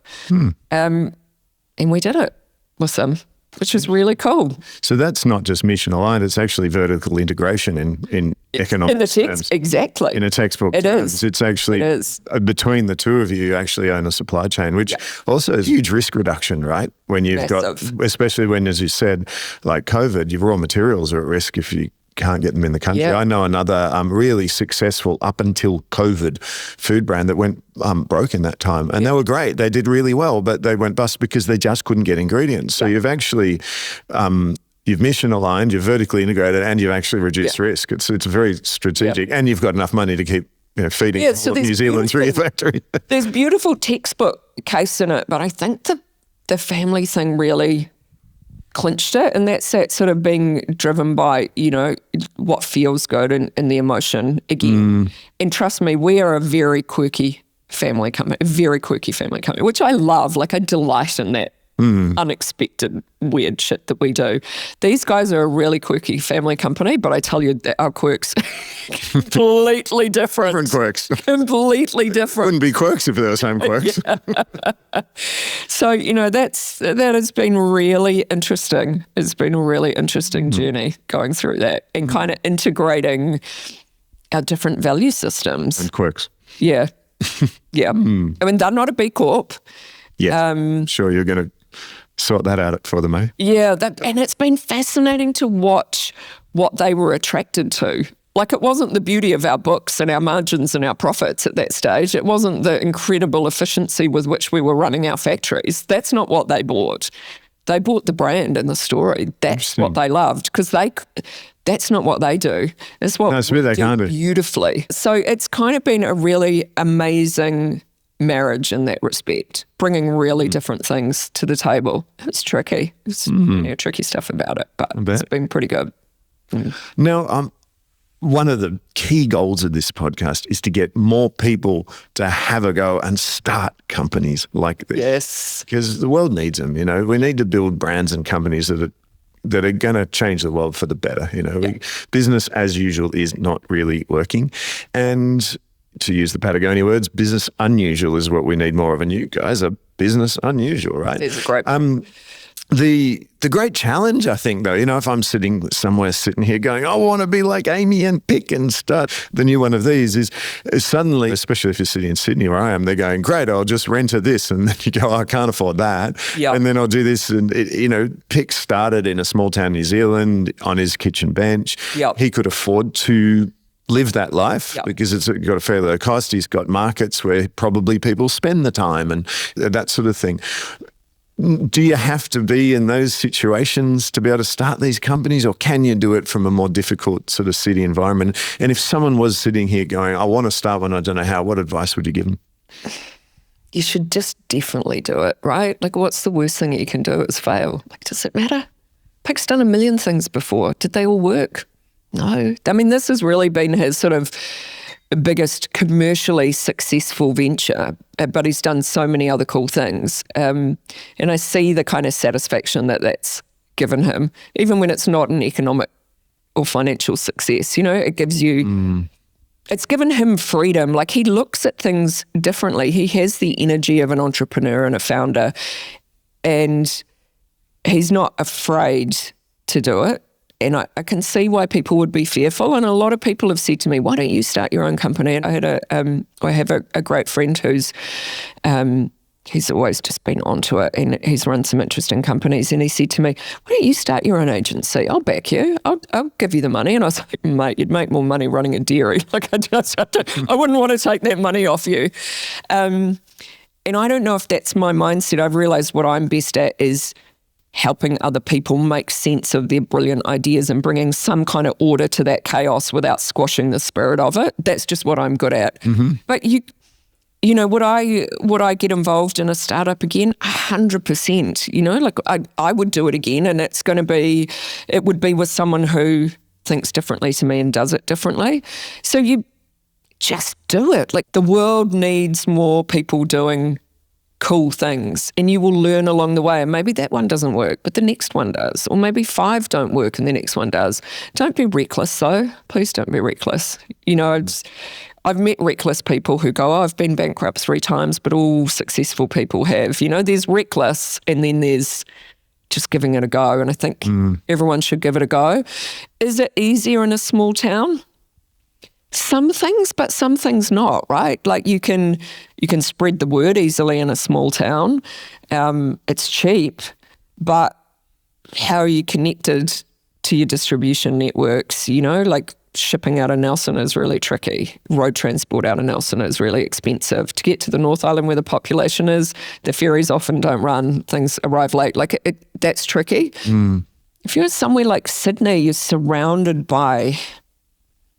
And we did it with them, which was really cool. So that's not just mission aligned, it's actually vertical integration in economic in the text terms. Exactly. In a textbook it terms. Is. It's actually, between the two of you actually own a supply chain, which also is huge risk reduction, right? When you've Massive. got, especially when, as you said, like COVID, your raw materials are at risk if you can't get them in the country. Yeah. I know another really successful up until COVID food brand that went broke in that time, and they were great. They did really well, but they went bust because they just couldn't get ingredients. So you've actually you've mission aligned, you've vertically integrated, and you've actually reduced risk. It's very strategic, and you've got enough money to keep feeding all of New Zealand through your factory. There's beautiful textbook case in it, but I think the family thing really clinched it, and that's that sort of being driven by what feels good and the emotion again. And trust me, we are a very quirky family company, which I love. Like, I delight in that unexpected weird shit that we do. These guys are a really quirky family company, but I tell you that our quirks completely different. Different quirks. Completely different. Wouldn't be quirks if they were the same quirks. So, that has been really interesting. It's been a really interesting journey going through that and kind of integrating our different value systems. And quirks. Yeah. Yeah. I mean, they're not a B Corp. Yeah. Sure, you're going to sort that out for them, eh? Yeah. And it's been fascinating to watch what they were attracted to. Like, it wasn't the beauty of our books and our margins and our profits at that stage. It wasn't the incredible efficiency with which we were running our factories. That's not what they bought. They bought the brand and the story. That's what they loved, because that's not what they do. It's what we do beautifully. So it's kind of been a really amazing marriage in that respect, bringing really different things to the table. It's tricky. It's tricky stuff about it, but it's been pretty good. Now, one of the key goals of this podcast is to get more people to have a go and start companies like this. Yes. Because the world needs them, We need to build brands and companies that are going to change the world for the better, Business as usual is not really working. And to use the Patagonia words, business unusual is what we need more of. And you guys are business unusual, right? It's great. The great challenge, I think, though, if I'm sitting here going, I want to be like Aimee and Pic and start the new one of these, is suddenly, especially if you're sitting in Sydney where I am, they're going, great, I'll just rent this. And then you go, I can't afford that. Yep. And then I'll do this. And, Pic started in a small town, New Zealand, on his kitchen bench. Yep. He could afford to live that life because it's got a fairly low cost. He's got markets where probably people spend the time and that sort of thing. do you have to be in those situations to be able to start these companies, or can you do it from a more difficult sort of city environment? And if someone was sitting here going, I want to start one, I don't know how, what advice would you give them? You should just definitely do it, right? Like, what's the worst thing you can do is fail? Like, does it matter? Pic's done a million things before. Did they all work? No. I mean, this has really been his sort of biggest commercially successful venture, but he's done so many other cool things. And I see the kind of satisfaction that that's given him, even when it's not an economic or financial success. You know, it gives you, it's given him freedom. Like, he looks at things differently. He has the energy of an entrepreneur and a founder, and he's not afraid to do it. And I can see why people would be fearful. And a lot of people have said to me, why don't you start your own company? And I have a great friend who's, he's always just been onto it, and he's run some interesting companies. And he said to me, why don't you start your own agency? I'll back you. I'll give you the money. And I was like, mate, you'd make more money running a dairy. Like, I wouldn't want to take that money off you. And I don't know if that's my mindset. I've realized what I'm best at is helping other people make sense of their brilliant ideas and bringing some kind of order to that chaos without squashing the spirit of it. That's just what I'm good at. Mm-hmm. But you know, would I get involved in a startup again? 100%. You know, like, I would do it again, and it would be with someone who thinks differently to me and does it differently. So you just do it. Like, the world needs more people doing cool things, and you will learn along the way. And maybe that one doesn't work, but the next one does. Or maybe 5 don't work and the next one does. Don't be reckless, though. Please don't be reckless. You know, I've met reckless people who go, I've been bankrupt 3 times, but all successful people have. You know, there's reckless, and then there's just giving it a go. And I think everyone should give it a go. Is it easier in a small town? Some things, but some things not, right? Like, you can spread the word easily in a small town. It's cheap, but how are you connected to your distribution networks? You know, like, shipping out of Nelson is really tricky. Road transport out of Nelson is really expensive. To get to the North Island where the population is, the ferries often don't run. Things arrive late. Like, that's tricky. If you're somewhere like Sydney, you're surrounded by,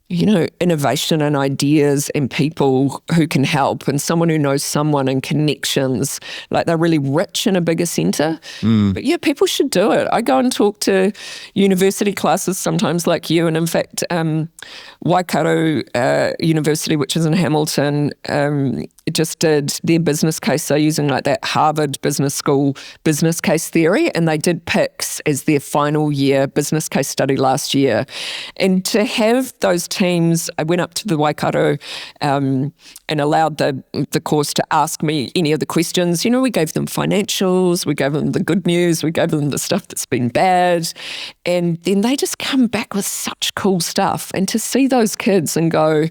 you know, innovation and ideas and people who can help, and someone who knows someone and connections. Like, they're really rich in a bigger centre. But yeah, people should do it. I go and talk to university classes sometimes, like you. And in fact, Waikato University, which is in Hamilton, just did their business case. They're using like that Harvard Business School business case theory, and they did Pics as their final year business case study last year. And to have those teams, I went up to the Waikato and allowed the course to ask me any of the questions. You know, we gave them financials, we gave them the good news, we gave them the stuff that's been bad, and then they just come back with such cool stuff. And to see those kids and go,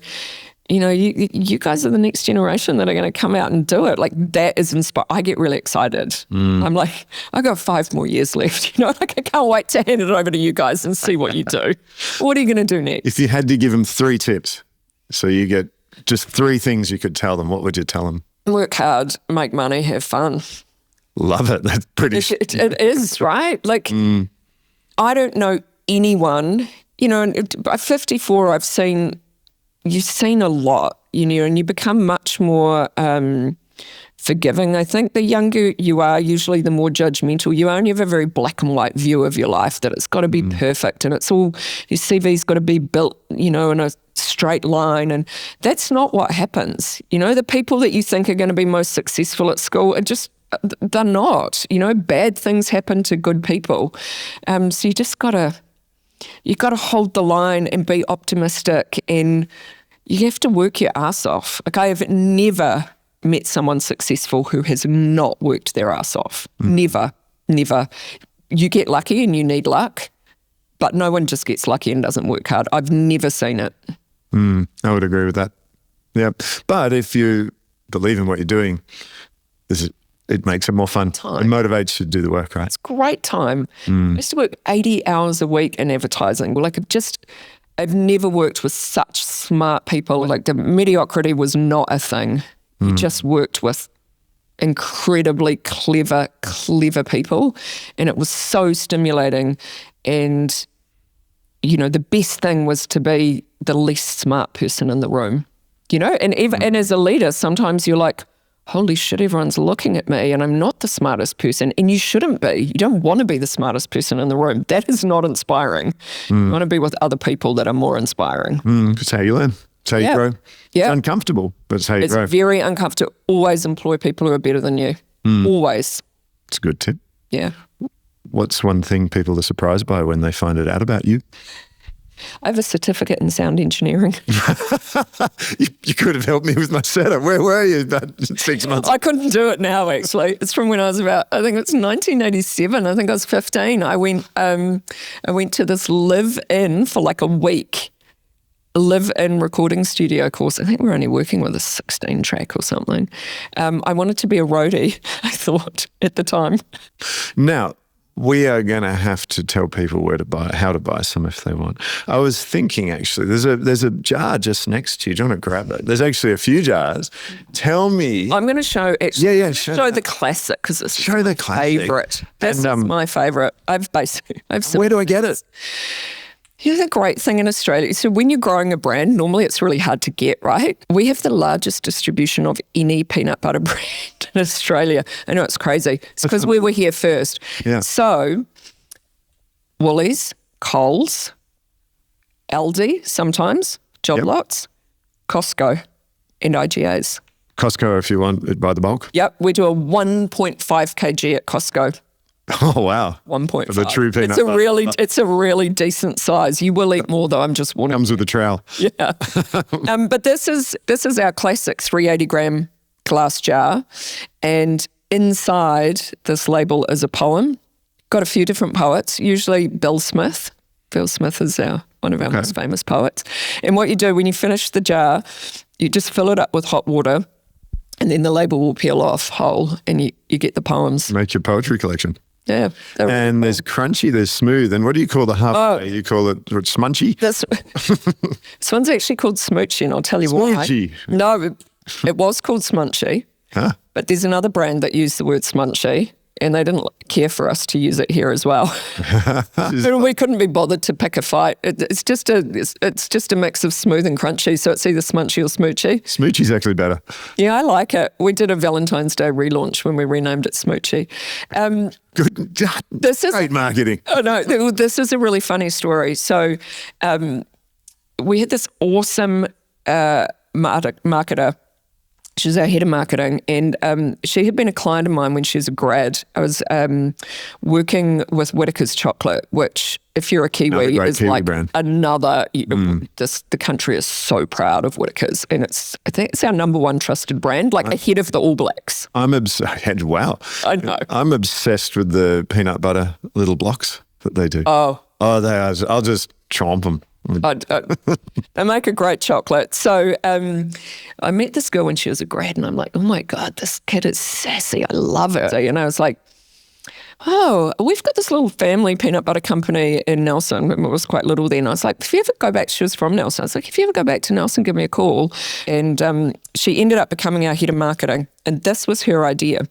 you know, you guys are the next generation that are going to come out and do it. Like, that is inspiring. I get really excited. I'm like, I got 5 more years left. You know, like, I can't wait to hand it over to you guys and see what you do. What are you going to do next? If you had to give them 3 tips, so you get just 3 things you could tell them, what would you tell them? Work hard, make money, have fun. Love it. That's pretty... It is, right? Like, I don't know anyone, you know, and by 54, you've seen a lot, you know, and you become much more forgiving. I think the younger you are, usually the more judgmental you are, and you have a very black and white view of your life, that it's got to be perfect, and it's all, your CV's got to be built, you know, in a straight line, and that's not what happens. You know, the people that you think are going to be most successful at school are just, they're not. You know, bad things happen to good people. So you just got to... You've got to hold the line and be optimistic, and you have to work your ass off. Like, I have never met someone successful who has not worked their ass off. Never. You get lucky and you need luck, but no one just gets lucky and doesn't work hard. I've never seen it. I would agree with that. Yeah. But if you believe in what you're doing, it makes it more fun and motivates you to do the work, right? It's great time. I used to work 80 hours a week in advertising. Like, I've never worked with such smart people. Like, the mediocrity was not a thing. You just worked with incredibly clever people, and it was so stimulating. And, you know, the best thing was to be the least smart person in the room, you know, and and as a leader, sometimes you're like, holy shit, everyone's looking at me and I'm not the smartest person. And you shouldn't be. You don't want to be the smartest person in the room. That is not inspiring. You want to be with other people that are more inspiring. That's how you learn. It's how you grow. Yeah. It's uncomfortable, but it's how you grow. It's very uncomfortable. Always employ people who are better than you. Always. It's a good tip. Yeah. What's one thing people are surprised by when they find it out about you? I have a certificate in sound engineering. You could have helped me with my setup. Where were you about 6 months? I couldn't do it now, actually. It's from when I was about, I think it's 1987. I think I was 15. I went to this live-in for like a week, live-in recording studio course. I think we were only working with a 16-track or something. I wanted to be a roadie, I thought, at the time. Now, we are going to have to tell people how to buy some if they want. I was thinking, actually, there's a jar just next to you. Do you want to grab it? There's actually a few jars. Tell me. I'm going to show, show the classic, because it's show the classic. Favourite. This is my favourite. I've Where do I get it? Here's a great thing in Australia. So when you're growing a brand, normally it's really hard to get, right? We have the largest distribution of any peanut butter brand in Australia. I know it's crazy. It's because we were here first. Yeah. So Woolies, Coles, Aldi sometimes, Job Lots, Costco and IGAs. Costco if you want it by the bulk? Yep. We do a 1.5 kg at Costco. Oh, wow. 1.5. The true peanut butter. It's a really decent size. You will eat more, though. I'm just warning. Comes with a trowel. Yeah. But this is our classic 380 gram glass jar. And inside this label is a poem. Got a few different poets, usually Bill Smith. Bill Smith is one of our most famous poets. And what you do when you finish the jar, you just fill it up with hot water, and then the label will peel off whole, and you get the poems. Make your poetry collection. Yeah. And there's crunchy, there's smooth. And what do you call the halfway? You call it smunchy? This one's actually called Smoochy, and I'll tell you Smoochy. why. No, it was called Smunchy. Huh? But there's another brand that used the word Smunchy, and they didn't care for us to use it here as well. We couldn't be bothered to pick a fight. It's just a mix of smooth and crunchy, so it's either smunchy or smoochy. Smoochy's actually better. Yeah, I like it. We did a Valentine's Day relaunch when we renamed it Smoochy. Good. This is great marketing. Oh no, this is a really funny story. So we had this awesome marketer. She's our head of marketing, and she had been a client of mine when she was a grad. I was working with Whittaker's chocolate, which, if you're a Kiwi, is Kiwi like brand. Another. The country is so proud of Whittaker's, and I think it's our number one trusted brand, like ahead of the All Blacks. I'm obsessed. Wow, I know. I'm obsessed with the peanut butter little blocks that they do. Oh, they are. I'll just chomp them. They make a great chocolate. So I met this girl when she was a grad, and I'm like, oh my God, this kid is sassy. I love her. So, I was like, oh, we've got this little family peanut butter company in Nelson. It was quite little then. I was like, if you ever go back, she was from Nelson. I was like, if you ever go back to Nelson, give me a call. And she ended up becoming our head of marketing. And this was her idea.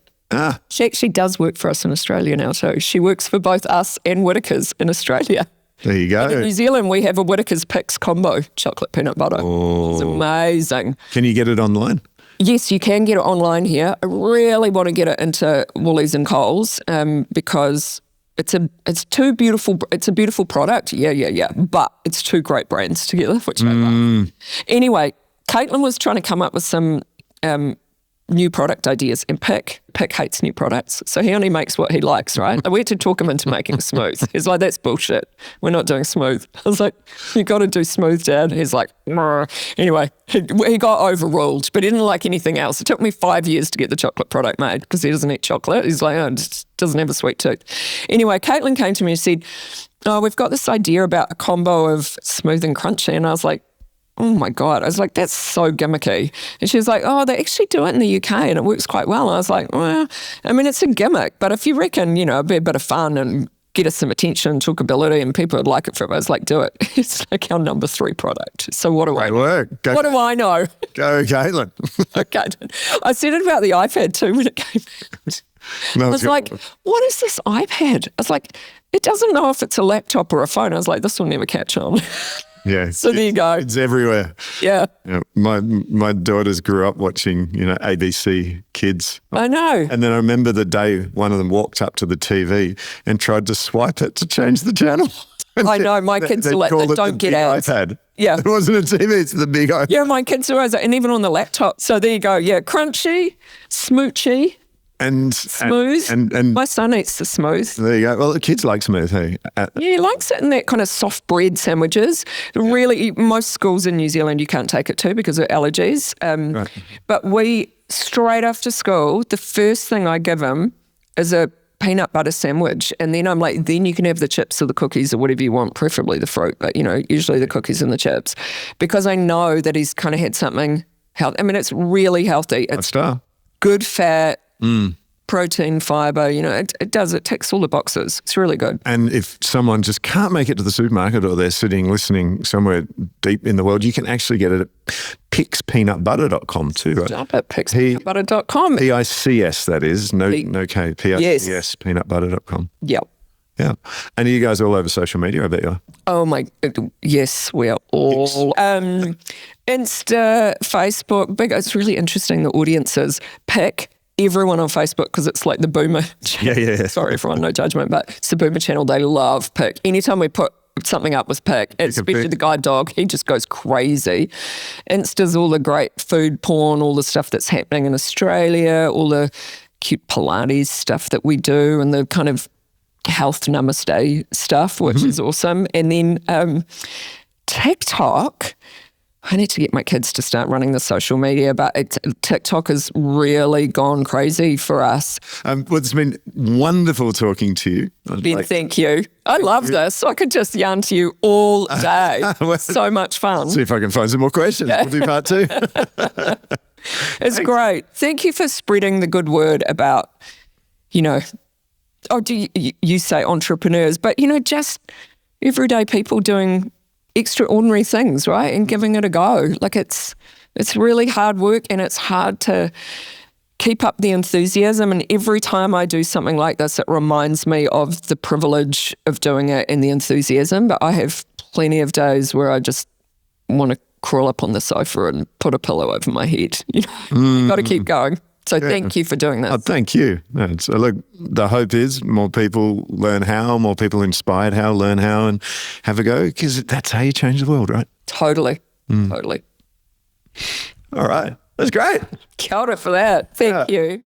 She actually does work for us in Australia now too. She works for both us and Whittaker's in Australia. There you go. In New Zealand, we have a Whittaker's Pics combo, chocolate peanut butter. Oh. It's amazing. Can you get it online? Yes, you can get it online here. I really want to get it into Woolies and Coles because it's too beautiful. It's a beautiful product. Yeah. But it's two great brands together, which I love. Anyway, Caitlin was trying to come up with some new product ideas, and Pic hates new products, so he only makes what he likes, right? We had to talk him into making smooth. He's like, that's bullshit, we're not doing smooth. I was like, you got to do smooth, Dad. He's like, Murr. Anyway, he got overruled, but he didn't like anything else. It took me 5 years to get the chocolate product made because he doesn't eat chocolate. He's like, it just doesn't have a sweet tooth. Anyway, Caitlin came to me and said, oh, we've got this idea about a combo of smooth and crunchy, and I was like, oh my God. I was like, that's so gimmicky. And she was like, oh, they actually do it in the UK and it works quite well. And I was like, well, I mean, it's a gimmick, but if you reckon, it'd be a bit of fun and get us some attention, talkability, and people would like it from us. Like, do it. It's like our number 3 product. So what do I Great work. What do I know? Go, Caitlin. Okay. I said it about the iPad too when it came out. No, I was like, what is this iPad? I was like, it doesn't know if it's a laptop or a phone. I was like, this will never catch on. yeah. So there you go. It's everywhere. Yeah. Yeah, my daughters grew up watching, ABC Kids. I know. And then I remember the day one of them walked up to the TV and tried to swipe it to change the channel. I know. My kids are like, they don't get out. iPad. Yeah. It wasn't a TV, it's the big iPad. Yeah, my kids are always, and even on the laptop. So there you go. Yeah, crunchy, smoochy, And smooth. And my son eats the smooth. there you go. Well, the kids like smooth, hey? Yeah, he likes it in that kind of soft bread sandwiches. Really, most schools in New Zealand you can't take it to because of allergies. Right. But we, straight after school, the first thing I give him is a peanut butter sandwich. And then I'm like, then you can have the chips or the cookies or whatever you want, preferably the fruit, but, usually the cookies and the chips. Because I know that he's kind of had something healthy. I mean, it's really healthy. It's good fat. Protein, fibre, it ticks all the boxes. It's really good. And if someone just can't make it to the supermarket or they're sitting listening somewhere deep in the world, you can actually get it at picspeanutbutter.com too, right? Stop at picspeanutbutter.com. P-I-C-S, that is. No K. P-I-C-S, yes. Peanutbutter.com. Yep. Yeah. And are you guys all over social media, I bet you are? Oh my, yes, we are all. Insta, Facebook, it's really interesting, the audiences pick everyone on Facebook because it's like the boomer channel. Yeah. Sorry, everyone, no judgment, but it's the boomer channel. They love Pic. Anytime we put something up with Pic, especially the guide dog, he just goes crazy. Insta's all the great food porn, all the stuff that's happening in Australia, all the cute Pilates stuff that we do and the kind of health namaste stuff, which is awesome. And then TikTok, I need to get my kids to start running the social media, but TikTok has really gone crazy for us. Well, it's been wonderful talking to you. Ben, thank you. I love this. I could just yarn to you all day. So much fun. See if I can find some more questions. We'll do part 2. It's great. Thank you for spreading the good word about, do you say entrepreneurs, but, just everyday people doing extraordinary things, right? And giving it a go. Like it's really hard work and it's hard to keep up the enthusiasm. And every time I do something like this, it reminds me of the privilege of doing it and the enthusiasm. But I have plenty of days where I just want to crawl up on the sofa and put a pillow over my head. You've got to keep going. So thank you for doing this. Oh, thank you. So look, the hope is more people learn how, more people inspired how, learn how and have a go because that's how you change the world, right? Totally. Totally. All right. That's great. Kia ora for that. Thank you.